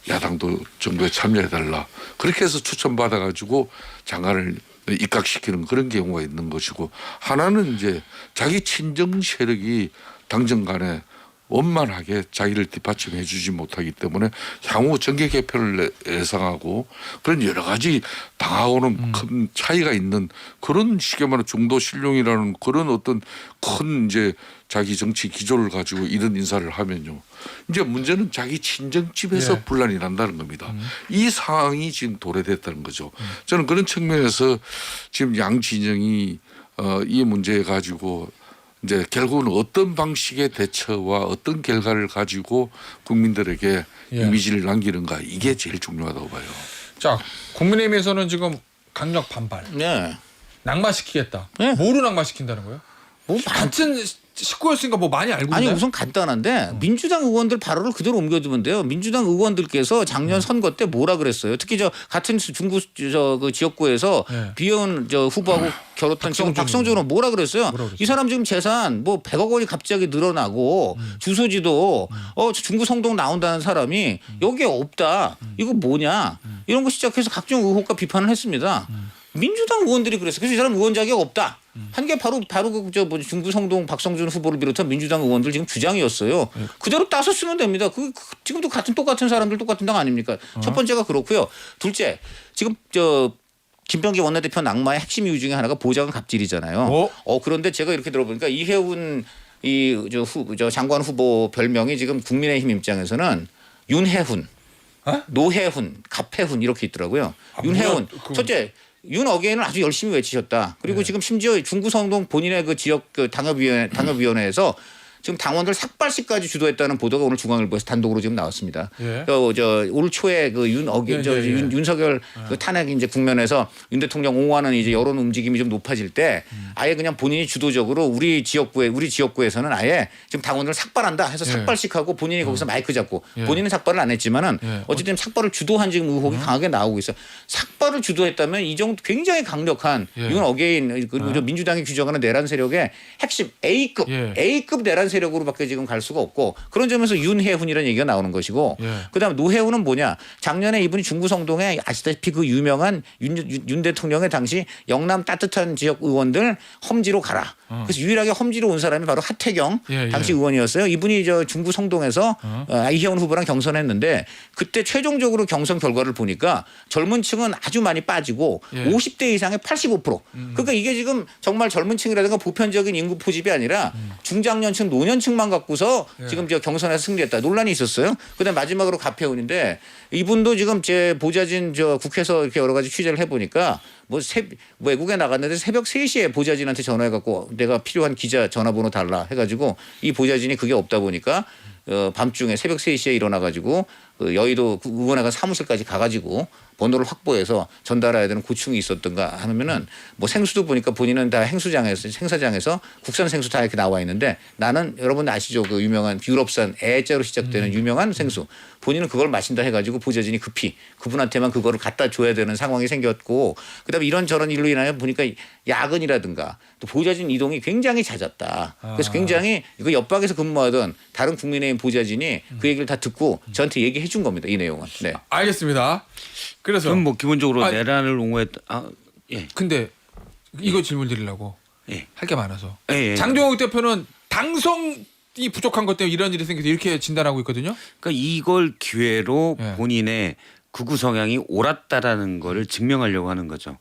Speaker 3: 야당도 정부에 참여해달라 그렇게 해서 추천받아가지고 장관을 입각시키는 그런 경우가 있는 것이고 하나는 이제 자기 친정 세력이 당정 간에 원만하게 자기를 뒷받침해 주지 못하기 때문에 향후 정계 개편을 예상하고 그런 여러 가지 당하고는 큰 차이가 있는 그런 식의 말하는 중도 신룡이라는 그런 어떤 큰 이제 자기 정치 기조를 가지고 이런 인사를 하면요. 이제 문제는 자기 친정집에서
Speaker 1: 예.
Speaker 3: 분란이 난다는 겁니다. 이 상황이 지금 도래됐다는 거죠. 저는 그런 측면에서 지금 양 진영이 이 문제에 가지고 이제 결국은 어떤 방식의 대처와 어떤 결과를 가지고 국민들에게
Speaker 1: 예.
Speaker 3: 이미지를 남기는가 이게 제일 중요하다고 봐요.
Speaker 1: 자, 국민의힘에서는 지금 강력 반발.
Speaker 2: 네.
Speaker 1: 낙마시키겠다.
Speaker 2: 네.
Speaker 1: 뭐로 낙마시킨다는 거예요?
Speaker 2: 뭐
Speaker 1: 같은 식구였으니까 뭐 많이 알고
Speaker 2: 아니
Speaker 1: 있나요?
Speaker 2: 우선 간단한데 민주당 의원들 발언을 그대로 옮겨두면 돼요. 민주당 의원들께서 작년 선거 때 뭐라 그랬어요. 특히 저 같은 중구 그 지역구에서
Speaker 1: 네.
Speaker 2: 비현 저 후보하고 결혼했던 지금 박성준 의원 뭐라 그랬어요. 이 사람 지금 재산 뭐 100억 원이 갑자기 늘어나고 주소지도 중구 성동 나온다는 사람이 여기에 없다. 이거 뭐냐. 이런 거 시작해서 각종 의혹과 비판을 했습니다. 민주당 의원들이 그랬어요. 그래서 이 사람 의원 자격 없다. 한 게 바로 그 중구 성동 박성준 후보를 비롯한 민주당 의원들 지금 주장이었어요. 그대로 따서 쓰면 됩니다. 지금도 똑같은 사람들 똑같은 당 아닙니까? 첫 번째가 그렇고요. 둘째, 지금 김병기 원내대표 낙마의 핵심 이유 중에 하나가 보좌관 갑질이잖아요. 그런데 제가 이렇게 들어보니까 이해운 저 장관 후보 별명이 지금 국민의힘 입장에서는 윤해훈, 노해훈, 갑해훈 이렇게 있더라고요. 윤해훈 첫째. 윤 어게인을 아주 열심히 외치셨다. 그리고 지금 심지어 중구 성동 본인의 그 지역 그 당협위원회에서 지금 당원들 삭발식까지 주도했다는 보도가 오늘 중앙일보에서 단독으로 지금 나왔습니다.
Speaker 1: 예.
Speaker 2: 올 초에 그 윤석열 그 탄핵 이제 국면에서 윤 대통령 옹호하는 이제 여론 움직임이 좀 높아질 때 아예 그냥 본인이 주도적으로 우리 지역구에서는 아예 지금 당원들을 삭발한다 해서 삭발식하고 본인이 거기서 마이크 잡고 본인은 삭발을 안 했지만은 어쨌든 삭발을 주도한 지금 의혹이 강하게 나오고 있어요. 삭발을 주도했다면 이 정도 굉장히 강력한 윤 어게인 그리고 민주당이 규정하는 내란 세력의 핵심 A급 내란 세력으로밖에 지금 갈 수가 없고 그런 점에서 윤해훈이라는 얘기가 나오는 것이고 그다음에 노해훈은 뭐냐 작년에 이분이 중구 성동에 아시다시피 그 유명한 윤 대통령의 당시 영남 따뜻한 지역 의원들 험지로 가라. 그래서 유일하게 험지로 온 사람이 바로 하태경 당시 의원이었어요. 이분이 저 중구 성동에서 이혜원 후보랑 경선했는데 그때 최종적으로 경선 결과를 보니까 젊은 층은 아주 많이 빠지고 50대 이상의 85%. 그러니까 이게 지금 정말 젊은 층이라든가 보편적인 인구 포집이 아니라 중장년층 노년층만 갖고서 지금 저 경선에서 승리했다. 논란이 있었어요. 그다음에 마지막으로 갑해훈인데 이분도 지금 제 보좌진 저 국회에서 이렇게 여러 가지 취재를 해보니까 외국에 나갔는데 새벽 3시에 보좌진한테 전화해갖고 내가 필요한 기자 전화번호 달라 해가지고 이 보좌진이 그게 없다 보니까 밤중에 새벽 3시에 일어나가지고 여의도 의원회관 사무실까지 가가지고 번호를 확보해서 전달해야 되는 고충이 있었던가 하면은 뭐 생수도 보니까 본인은 다 행사장에서 국산 생수 다 이렇게 나와 있는데 나는 여러분 아시죠? 그 유명한 유럽산 애자로 시작되는 유명한 생수. 본인은 그걸 마신다 해가지고 보좌진이 급히 그분한테만 그거를 갖다 줘야 되는 상황이 생겼고 그다음에 이런저런 일로 인하여 보니까 야근이라든가 또 보좌진 이동이 굉장히 잦았다. 그래서 굉장히 이거 옆방에서 근무하던 다른 국민의힘 국민의힘 보좌진이 그 얘기를 다 듣고 저한테 얘기해 준 겁니다. 이 내용은. 네.
Speaker 1: 알겠습니다. 그래서
Speaker 4: 저는 뭐 기본적으로
Speaker 1: 아,
Speaker 4: 내란을 옹호했다. 예.
Speaker 1: 근데 이거 질문 드리려고
Speaker 4: 예.
Speaker 1: 할 게 많아서
Speaker 4: 예, 예.
Speaker 1: 장동혁 대표는 당성이 부족한 것 때문에 이런 일이 생겨서 이렇게 진단하고 있거든요.
Speaker 4: 그러니까 이걸 기회로
Speaker 1: 예.
Speaker 4: 본인의 극우 성향이 옳았다라는 거를 증명하려고 하는 거죠.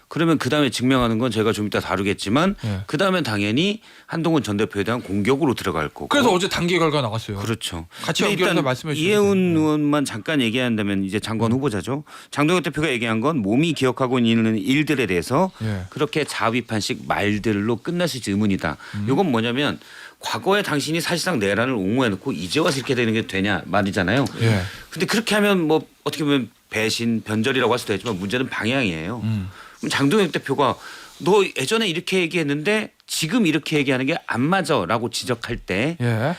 Speaker 4: 그러면 그다음에 증명하는 건 제가 좀 이따 다루겠지만
Speaker 1: 예.
Speaker 4: 그다음에 당연히 한동훈 전 대표에 대한 공격으로 들어갈 거고.
Speaker 1: 그래서 어제 단기 결과 나왔어요.
Speaker 4: 그렇죠.
Speaker 1: 같이
Speaker 4: 근데
Speaker 1: 연결해서
Speaker 4: 일단
Speaker 1: 말씀해 주시면
Speaker 4: 이해운
Speaker 1: 돼요.
Speaker 4: 의원만 잠깐 얘기한다면 이제 장관 후보자죠. 장동혁 대표가 얘기한 건 몸이 기억하고 있는 일들에 대해서
Speaker 1: 예.
Speaker 4: 그렇게 자비판식 말들로 끝날 수 있지 의문이다. 이건 뭐냐면 과거에 당신이 사실상 내란을 옹호해놓고 이제 와서 이렇게 되는 게 되냐 말이잖아요.
Speaker 1: 예.
Speaker 4: 근데 그렇게 하면 뭐 어떻게 보면 배신 변절이라고 할 수도 있지만 문제는 방향이에요. 그럼 장동혁 대표가 너 예전에 이렇게 얘기했는데 지금 이렇게 얘기하는 게 안 맞아라고 지적할 때
Speaker 1: 예.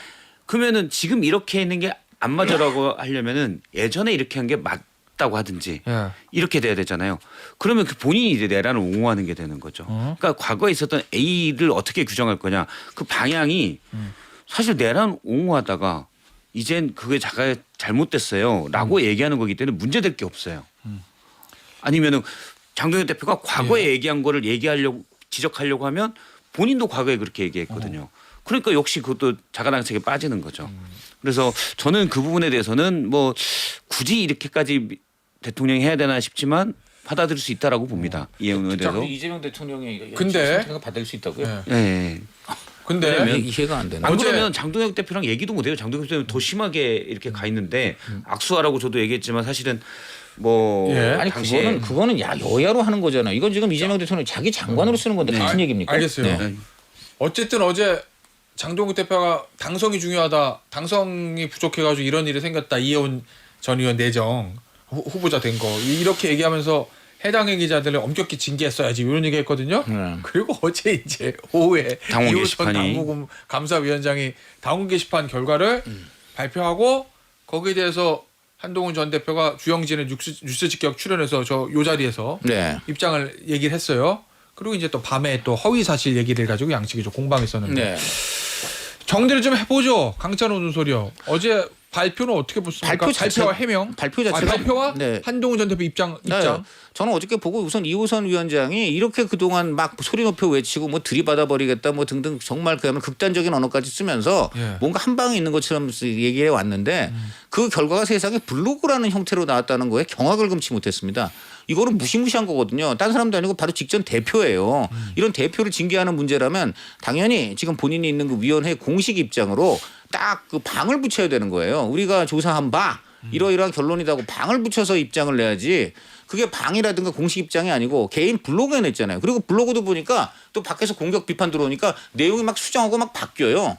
Speaker 4: 그러면은 지금 이렇게 있는 게 안 맞아라고 하려면은 예전에 이렇게 한 게 맞다고 하든지
Speaker 1: 예.
Speaker 4: 이렇게 돼야 되잖아요. 그러면 그 본인이 이제 내란을 옹호하는 게 되는 거죠. 그러니까 과거에 있었던 A를 어떻게 규정할 거냐 그 방향이 사실 내란 옹호하다가 이젠 그게 자가 잘못됐어요라고 얘기하는 거기 때문에 문제될 게 없어요. 아니면은 장동혁 대표가 과거에 얘기한 거를 얘기하려고 지적하려고 하면 본인도 과거에 그렇게 얘기했거든요. 그러니까 역시 그것도 자가당착에 빠지는 거죠. 그래서 저는 그 부분에 대해서는 뭐 굳이 이렇게까지 대통령이 해야 되나 싶지만 받아들일 수 있다라고 봅니다. 이해운 의원에 대해서.
Speaker 2: 이재명 대통령이
Speaker 1: 근데-
Speaker 2: 선택을 받을 수 있다고요?
Speaker 1: 예.
Speaker 4: 예.
Speaker 1: 근데
Speaker 2: 이해가 안 되나?
Speaker 4: 안
Speaker 1: 어제-
Speaker 4: 그러면 장동혁 대표랑 얘기도 못해요. 장동혁 대표는 더 심하게 이렇게 가 있는데 악수하라고 저도 얘기했지만 사실은 뭐
Speaker 1: 예.
Speaker 2: 아니
Speaker 4: 당시에
Speaker 2: 그거는 여야로 하는 거잖아요. 이건 지금 이재명 대통령 자기 장관으로 쓰는 건데 같은 얘기입니까?
Speaker 1: 알겠어요.
Speaker 2: 네.
Speaker 1: 어쨌든 어제 장동혁 대표가 당성이 중요하다, 당성이 부족해가지고 이런 일이 생겼다. 이해운 전 의원 내정 후보자 된 거 이렇게 얘기하면서 해당 기자들을 엄격히 징계했어야지 이런 얘기했거든요. 그리고 어제 이제 오후에
Speaker 4: 당원
Speaker 1: 이호 전
Speaker 4: 게시판이.
Speaker 1: 당무금 감사위원장이 당원 게시판 결과를 발표하고 거기에 대해서 한동훈 전 대표가 주영진의 뉴스 직격 출연해서 저 요 자리에서
Speaker 2: 네.
Speaker 1: 입장을 얘기를 했어요. 그리고 이제 또 밤에 또 허위 사실 얘기를 가지고 양측이 좀 공방했었는데
Speaker 2: 네.
Speaker 1: 정리를 좀 해보죠. 강찬호 논소리요. 어제 발표는 어떻게 보십니까?
Speaker 2: 발표 자체-
Speaker 1: 발표와 해명.
Speaker 2: 발표 자체가-
Speaker 1: 발표와
Speaker 2: 네.
Speaker 1: 한동훈 전 대표 입장.
Speaker 2: 네. 저는 어저께 보고 우선 이호선 위원장이 이렇게 그동안 막 소리 높여 외치고 뭐 들이받아 버리겠다 뭐 등등 정말 그야말로 극단적인 언어까지 쓰면서
Speaker 1: 예.
Speaker 2: 뭔가 한 방에 있는 것처럼 얘기해 왔는데 그 결과가 세상에 블로그라는 형태로 나왔다는 거에 경악을 금치 못했습니다. 이거는 무시무시한 거거든요. 딴 사람도 아니고 바로 직전 대표예요. 이런 대표를 징계하는 문제라면 당연히 지금 본인이 있는 그 위원회 공식 입장으로 딱 그 방을 붙여야 되는 거예요. 우리가 조사한 바 이러이러한 결론이라고 방을 붙여서 입장을 내야지. 그게 방이라든가 공식 입장이 아니고 개인 블로그에 냈잖아요. 그리고 블로그도 보니까 또 밖에서 공격 비판 들어오니까 내용이 막 수정하고 막 바뀌어요.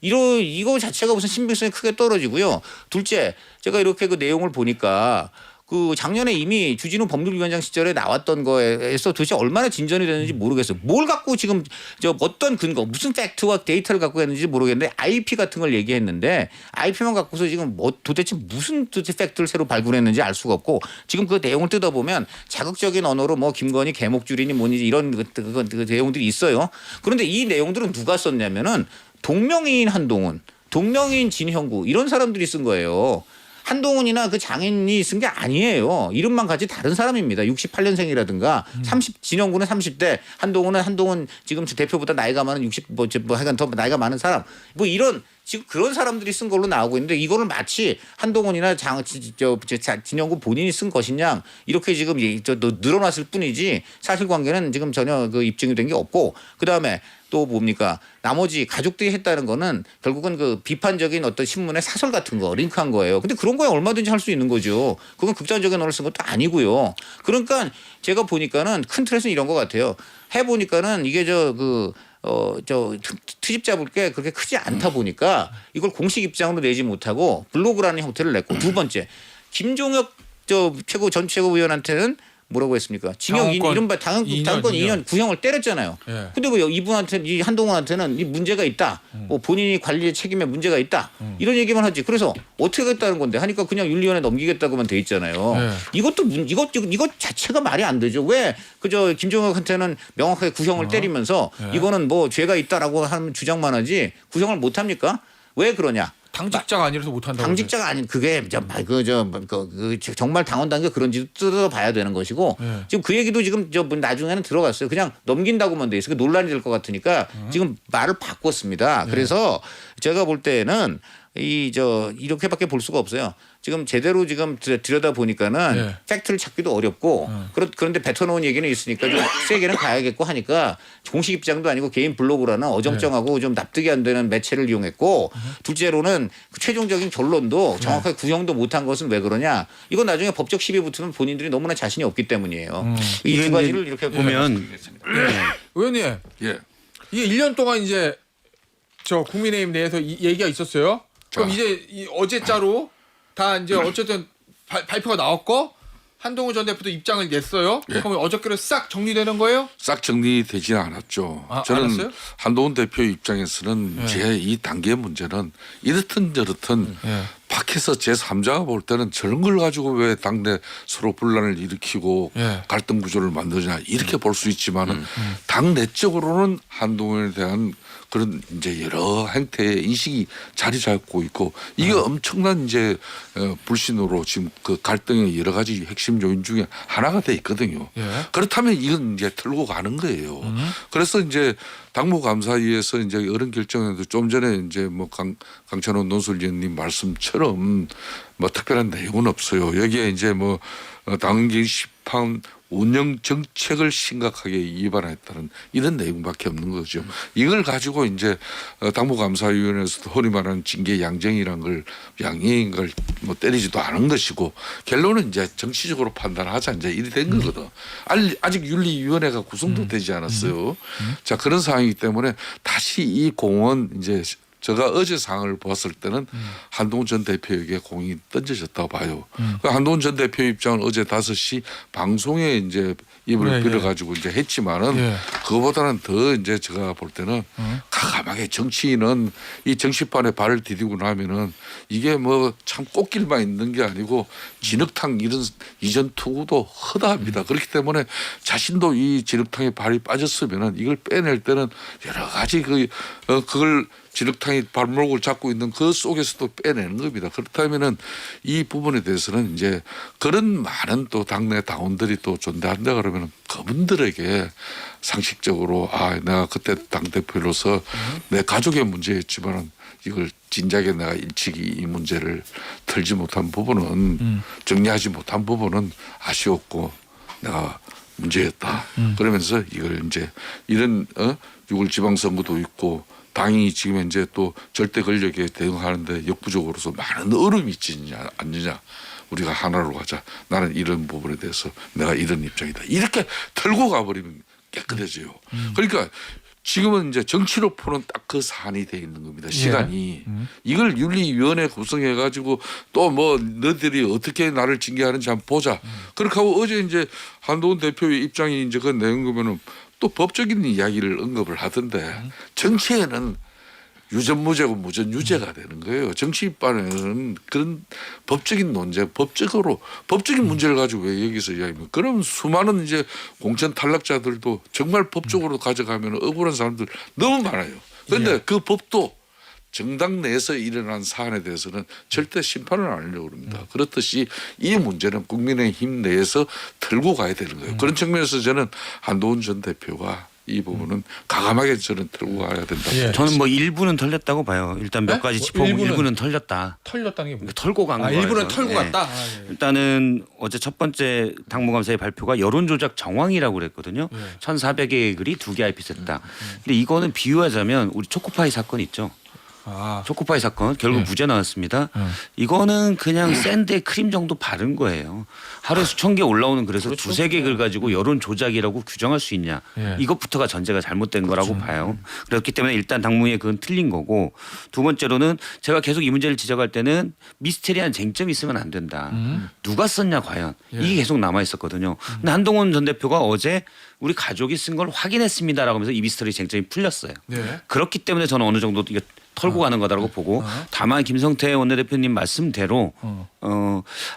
Speaker 2: 이거 자체가 무슨 신빙성이 크게 떨어지고요. 둘째, 제가 이렇게 그 내용을 보니까 그 작년에 이미 주진우 법률위원장 시절에 나왔던 거에서 도대체 얼마나 진전이 됐는지 모르겠어요. 뭘 갖고 지금 저 어떤 근거, 무슨 팩트와 데이터를 갖고 했는지 모르겠는데 IP 같은 걸 얘기했는데 IP만 갖고서 지금 뭐 도대체 무슨 팩트를 새로 발굴했는지 알 수가 없고 지금 그 내용을 뜯어보면 자극적인 언어로 뭐 김건희 개목줄이니 뭐니 이런 그 내용들이 있어요. 그런데 이 내용들은 누가 썼냐면은 동명이인 한동훈, 동명이인 진형구 이런 사람들이 쓴 거예요. 한동훈이나 그 장인이 쓴 게 아니에요. 이름만 같이 다른 사람입니다. 68년생이라든가 30 진영구는 30대, 한동훈은 지금 대표보다 나이가 많은 60 뭐 하여간 더 나이가 많은 사람. 뭐 이런 지금 그런 사람들이 쓴 걸로 나오고 있는데 이거를 마치 한동훈이나 진영구 본인이 쓴 것이냐 이렇게 지금 늘어났을 뿐이지 사실관계는 지금 전혀 그 입증이 된 게 없고 그다음에 또 뭡니까 나머지 가족들이 했다는 거는 결국은 그 비판적인 어떤 신문의 사설 같은 거 링크한 거예요. 근데 그런 거에 얼마든지 할 수 있는 거죠. 그건 극단적인 언어를 쓴 것도 아니고요. 그러니까 제가 보니까는 큰 틀에서는 이런 것 같아요. 해보니까는 이게 트집 잡을 게 그렇게 크지 않다 보니까 이걸 공식 입장으로 내지 못하고 블로그라는 형태를 냈고 두 번째 김종혁 전 최고위원한테는 뭐라고 했습니까? 징역
Speaker 1: 당원권
Speaker 2: 이른바 당원권 2년 구형을 때렸잖아요.
Speaker 1: 예.
Speaker 2: 근데 뭐 이분한테 이 한동훈한테는 이 문제가 있다. 뭐 본인이 관리의 책임에 문제가 있다. 이런 얘기만 하지. 그래서 어떻게 하겠다는 건데 하니까 그냥 윤리위원회 넘기겠다고만 돼 있잖아요.
Speaker 1: 예.
Speaker 2: 이것 자체가 말이 안 되죠. 왜 그저 김종혁한테는 명확하게 구형을 때리면서 이거는 뭐 죄가 있다라고 하는 주장만 하지 구형을 못 합니까? 왜 그러냐?
Speaker 1: 당직자가 아니라서 못 한다고.
Speaker 2: 당직자가 아닌 그게 정말 당원 단계 그런지도 뜯어봐야 되는 것이고
Speaker 1: 네.
Speaker 2: 지금 그 얘기도 지금 나중에는 들어갔어요. 그냥 넘긴다고만 돼 있어. 논란이 될 것 같으니까 지금 말을 바꿨습니다. 그래서 제가 볼 때는 이렇게밖에 볼 수가 없어요. 지금 제대로 지금 들여다 보니까는
Speaker 1: 네.
Speaker 2: 팩트를 찾기도 어렵고 그런데 뱉어놓은 얘기는 있으니까 좀 세게는 가야겠고 하니까 공식 입장도 아니고 개인 블로그라는 어정쩡하고 좀 납득이 안 되는 매체를 이용했고 둘째로는 그 최종적인 결론도 정확하게 구형도 못한 것은 왜 그러냐? 이건 나중에 법적 시비 붙으면 본인들이 너무나 자신이 없기 때문이에요. 이 두 가지를 이렇게
Speaker 4: 보면
Speaker 1: 의원님,
Speaker 3: 예.
Speaker 1: 이게 1년 동안 이제 저 국민의힘 내에서 이 얘기가 있었어요. 그럼
Speaker 3: 자.
Speaker 1: 이제 어제자로 다 이제 어쨌든 발표가 나왔고 한동훈 전 대표도 입장을 냈어요.
Speaker 3: 예.
Speaker 1: 그러면 어저께로 싹 정리되는 거예요?
Speaker 3: 싹 정리되지는 않았죠.
Speaker 1: 아,
Speaker 3: 저는
Speaker 1: 않았어요?
Speaker 3: 한동훈 대표 입장에서는
Speaker 1: 예.
Speaker 3: 제 이 단계의 문제는 이렇든 저렇든
Speaker 1: 예.
Speaker 3: 밖에서 제3자가 볼 때는 저런 걸 가지고 왜 당내 서로 분란을 일으키고
Speaker 1: 예.
Speaker 3: 갈등 구조를 만드냐 이렇게 볼 수 있지만은 당 내적으로는 한동훈에 대한 그런 이제 여러 행태의 인식이 자리 잡고 있고 이게 엄청난 이제 불신으로 지금 그 갈등의 여러 가지 핵심 요인 중에 하나가 돼 있거든요.
Speaker 1: 예.
Speaker 3: 그렇다면 이건 이제 틀고 가는 거예요. 그래서 이제 당무감사위에서 이제 어른 결정에도 좀 전에 이제 뭐 강찬호 논술위원님 말씀처럼 뭐 특별한 내용은 없어요. 여기에 이제 뭐 당기 시판 운영 정책을 심각하게 위반했다는 이런 내용밖에 없는 거죠. 이걸 가지고 이제 당무감사위원회에서도 흔히 말하는 징계 양정이라는 걸 양형인 걸 뭐 때리지도 않은 것이고 결론은 이제 정치적으로 판단하자 이제 이리 된 거거든. 아직 윤리위원회가 구성도 되지 않았어요. 자 그런 상황이기 때문에 다시 이 공은 이제 제가 어제 상황을 보았을 때는 한동훈 전 대표에게 공이 던져졌다고 봐요. 한동훈 전 대표 입장은 어제 5시 방송에 이제 입을
Speaker 1: 네,
Speaker 3: 빌어가지고 이제 했지만은
Speaker 1: 네.
Speaker 3: 그거보다는 더 이제 제가 볼 때는 가감하게 정치인은 이 정치판에 발을 디디고 나면은 이게 뭐 참 꽃길만 있는 게 아니고 진흙탕 이런 이전 투구도 허다합니다. 그렇기 때문에 자신도 이 진흙탕에 발이 빠졌으면은 이걸 빼낼 때는 여러 가지 그걸 진흙탕이 발목을 잡고 있는 그 속에서도 빼내는 겁니다. 그렇다면은 이 부분에 대해서는 이제 그런 많은 또 당내 당원들이 또 존재한다 그러면은 그분들에게 상식적으로 내가 그때 당대표로서 내 가족의 문제였지만은 이걸 진작에 내가 일찍이 이 문제를 털지 못한 부분은 정리하지 못한 부분은 아쉬웠고 내가 문제였다. 그러면서 이걸 이제 이런 6월 지방선거도 있고 당이 지금 이제 또 절대 권력에 대응하는데 역부족으로서 많은 얼음이 있지 않느냐. 우리가 하나로 가자. 나는 이런 부분에 대해서 내가 이런 입장이다. 이렇게 털고 가버리면 깨끗해져요. 그러니까 지금은 이제 정치로 푸는 딱 그 사안이 돼 있는 겁니다. 시간이. 이걸 윤리위원회 구성해 가지고 또 뭐 너희들이 어떻게 나를 징계하는지 한번 보자. 그렇게 하고 어제 이제 한동훈 대표의 입장이 이제 그 내용 보면은 또 법적인 이야기를 언급을 하던데 정치에는 유전무죄고 무전유죄가 되는 거예요. 정치판에는 그런 법적인 논제, 법적인 문제를 가지고 왜 여기서 이야기하면 그럼 수많은 이제 공천 탈락자들도 정말 법적으로 가져가면 억울한 사람들 너무 많아요. 그런데 그 법도 정당 내에서 일어난 사안에 대해서는 절대 심판을 안 하려고 합니다. 그렇듯이 이 문제는 국민의힘 내에서 털고 가야 되는 거예요. 그런 측면에서 저는 한동훈 전 대표가 이 부분은 가감하게 저는 털고 가야 된다.
Speaker 1: 예.
Speaker 4: 저는 뭐 일부는 털렸다고 봐요. 일단 몇
Speaker 1: 네?
Speaker 4: 가지 짚어보고
Speaker 1: 일부는?
Speaker 4: 일부는 털렸다.
Speaker 1: 털렸다는 게 뭐예요?
Speaker 4: 털고 간 거예요.
Speaker 1: 일부는 털고
Speaker 4: 예.
Speaker 1: 갔다.
Speaker 4: 일단은 어제 첫 번째 당무감사의 발표가 여론조작 정황이라고 그랬거든요. 1,400개의 글이 2개 IP했다. 근데 이거는 비유하자면 우리 초코파이 사건 있죠. 초코파이 사건 결국 무죄 나왔습니다. 이거는 그냥 샌드에 크림 정도 바른 거예요. 하루에 수천 개 올라오는 그래서
Speaker 1: 그렇죠.
Speaker 4: 2-3개 글 가지고 여론 조작이라고 규정할 수 있냐.
Speaker 1: 예.
Speaker 4: 이것부터가 전제가 잘못된 거라고 봐요. 그렇기 때문에 일단 당무에 그건 틀린 거고 두 번째로는 제가 계속 이 문제를 지적할 때는 미스테리한 쟁점이 있으면 안 된다. 누가 썼냐 과연. 이게 계속 남아 있었거든요. 근데 한동훈 전 대표가 어제 우리 가족이 쓴 걸 확인했습니다라고 하면서 이 미스터리 쟁점이 풀렸어요.
Speaker 1: 네.
Speaker 4: 그렇기 때문에 저는 어느 정도 이게 털고 가는 거다라고 보고 다만 김성태 원내대표님 말씀대로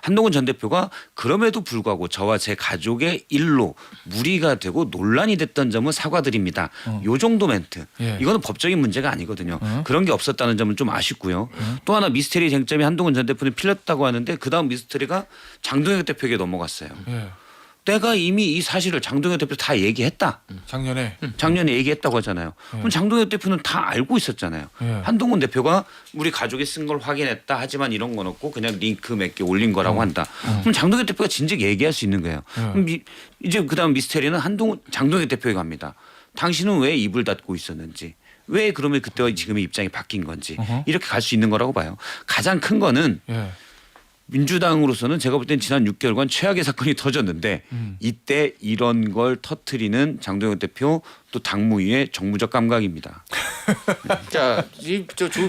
Speaker 4: 한동훈 전 대표가 그럼에도 불구하고 저와 제 가족의 일로 무리가 되고 논란이 됐던 점은 사과드립니다. 요 정도 멘트.
Speaker 1: 예.
Speaker 4: 이거는 법적인 문제가 아니거든요. 그런 게 없었다는 점은 좀 아쉽고요. 또 하나 미스테리 쟁점이 한동훈 전 대표는 풀렸다고 하는데 그다음 미스테리가 장동혁 대표에게 넘어갔어요.
Speaker 1: 예.
Speaker 4: 내가 이미 이 사실을 장동혁 대표 다 얘기했다.
Speaker 1: 작년에
Speaker 4: 작년에 얘기했다고 하잖아요. 그럼 장동혁 대표는 다 알고 있었잖아요.
Speaker 1: 예.
Speaker 4: 한동훈 대표가 우리 가족이 쓴 걸 확인했다. 하지만 이런 건 없고 그냥 링크 몇 개 올린 거라고 한다. 그럼 장동혁 대표가 진즉 얘기할 수 있는 거예요. 그럼 이제 그다음 미스테리는 장동혁 대표에 갑니다. 당신은 왜 입을 닫고 있었는지. 왜 그러면 그때와 지금의 입장이 바뀐 건지. 이렇게 갈 수 있는 거라고 봐요. 가장 큰 거는
Speaker 1: 예.
Speaker 4: 민주당으로서는 제가 볼 땐 지난 6개월간 최악의 사건이 터졌는데 이때 이런 걸 터트리는 장동혁 대표 또 당무위의 정무적 감각입니다.
Speaker 2: 자,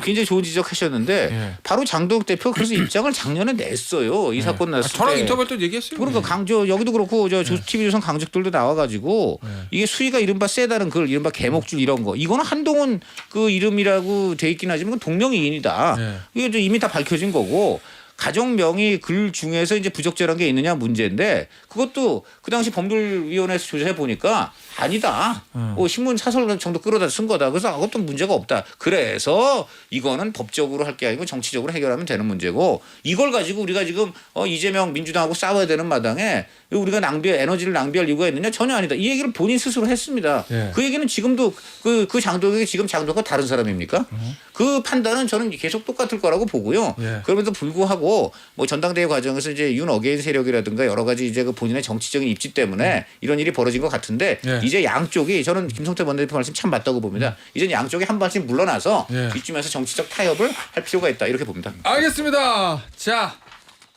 Speaker 2: 굉장히 좋은 지적하셨는데
Speaker 1: 예.
Speaker 2: 바로 장동혁 대표 그래서 입장을 작년에 냈어요. 이 사건 났을 때.
Speaker 1: 저랑 인터뷰할 때 얘기했어요.
Speaker 2: 그러니까 강조 여기도 그렇고 저 TV조선 강적들도 나와가지고 이게 수위가 이른바 세다는 걸 이른바 개목줄 이런 거 이거는 한동훈 그 이름이라고 돼 있긴 하지만 그건 동명이인이다.
Speaker 1: 네.
Speaker 2: 이게 이제 이미 다 밝혀진 거고. 가정 명의 글 중에서 이제 부적절한 게 있느냐 문제인데 그것도 그 당시 법률위원회에서 조사해 보니까 아니다. 신문 사설 정도 끌어다 쓴 거다. 그래서 그것도 문제가 없다. 그래서 이거는 법적으로 할 게 아니고 정치적으로 해결하면 되는 문제고 이걸 가지고 우리가 지금 이재명 민주당하고 싸워야 되는 마당에 우리가 에너지를 낭비할 이유가 있느냐 전혀 아니다. 이 얘기를 본인 스스로 했습니다.
Speaker 1: 예.
Speaker 2: 그 얘기는 지금도 그 장동혁이 지금 장동혁과 다른 사람입니까? 그 판단은 저는 계속 똑같을 거라고 보고요.
Speaker 1: 예.
Speaker 2: 그럼에도 불구하고 뭐 전당대회 과정에서 이제 윤 어게인 세력이라든가 여러 가지 이제 그 본인의 정치적인 입지 때문에 이런 일이 벌어진 것 같은데
Speaker 1: 예.
Speaker 2: 이제 양쪽이 저는 김성태 원내대표 말씀 참 맞다고 봅니다. 이제 양쪽이 한 발씩 물러나서
Speaker 1: 예.
Speaker 2: 이쯤에서 정치적 타협을 할 필요가 있다 이렇게 봅니다.
Speaker 1: 알겠습니다. 자,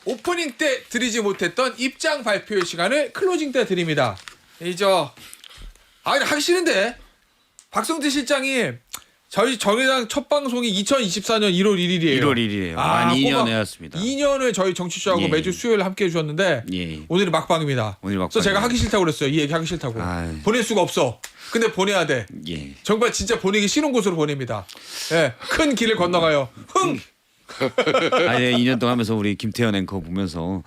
Speaker 1: 오프닝 때 드리지 못했던 입장 발표의 시간을 클로징 때 드립니다. 하기 싫은데 박성재 실장이 저희 정의당 첫 방송이 2024년 1월 1일이에요.
Speaker 4: 1월 1일이에요. 만 2년 해왔습니다.
Speaker 1: 2년을 저희 정치쇼하고
Speaker 4: 예.
Speaker 1: 매주 수요일 함께 해주셨는데
Speaker 4: 예.
Speaker 1: 오늘이 막방입니다.
Speaker 4: 오늘 막방이에요.
Speaker 1: 그래서 제가 하기 싫다고 그랬어요. 이 얘기 하기 싫다고.
Speaker 4: 아유.
Speaker 1: 보낼 수가 없어. 근데 보내야 돼.
Speaker 4: 예.
Speaker 1: 정말 진짜 보내기 싫은 곳으로 보냅니다. 예, 큰 길을 건너가요. 흥!
Speaker 4: 아니 2년 동안 하면서 우리 김태현 앵커 보면서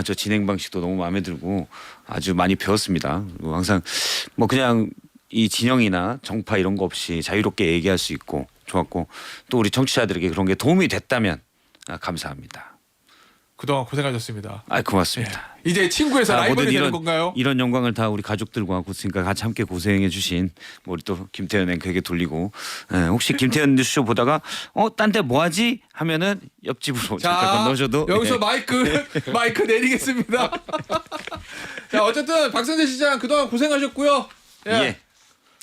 Speaker 4: 저 진행 방식도 너무 마음에 들고 아주 많이 배웠습니다. 그리고 항상 뭐 그냥 이 진영이나 정파 이런 거 없이 자유롭게 얘기할 수 있고 좋았고 또 우리 청취자들에게 그런 게 도움이 됐다면 감사합니다.
Speaker 1: 그동안 고생하셨습니다.
Speaker 4: 고맙습니다.
Speaker 1: 이제 친구에서 라이벌이 되는 건가요?
Speaker 4: 이런 영광을 다 우리 가족들과 그러니까 같이 함께 고생해 주신 우리 또 김태현 앵커에게 돌리고 혹시 김태현 뉴스쇼 보다가 딴 데 뭐하지 하면은 옆집으로 잠깐 건너셔도
Speaker 1: 여기서 마이크 내리겠습니다. 자, 어쨌든 박성재 시장 그동안 고생하셨고요.
Speaker 4: 예.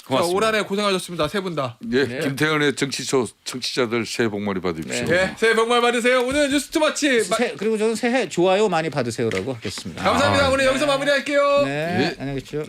Speaker 4: 고맙습니다.
Speaker 1: 올 한해 고생하셨습니다. 세 분 다.
Speaker 3: 예, 김태현의 정치쇼 청취자들 새해 복 많이 받으십시오.
Speaker 1: 네, 새해 복 많이 받으세요. 오늘 뉴스 투마치
Speaker 2: 그리고 저는 새해 좋아요 많이 받으세요라고 하겠습니다.
Speaker 1: 감사합니다. 오늘 여기서 마무리할게요.
Speaker 2: 네, 안녕히 계십시오.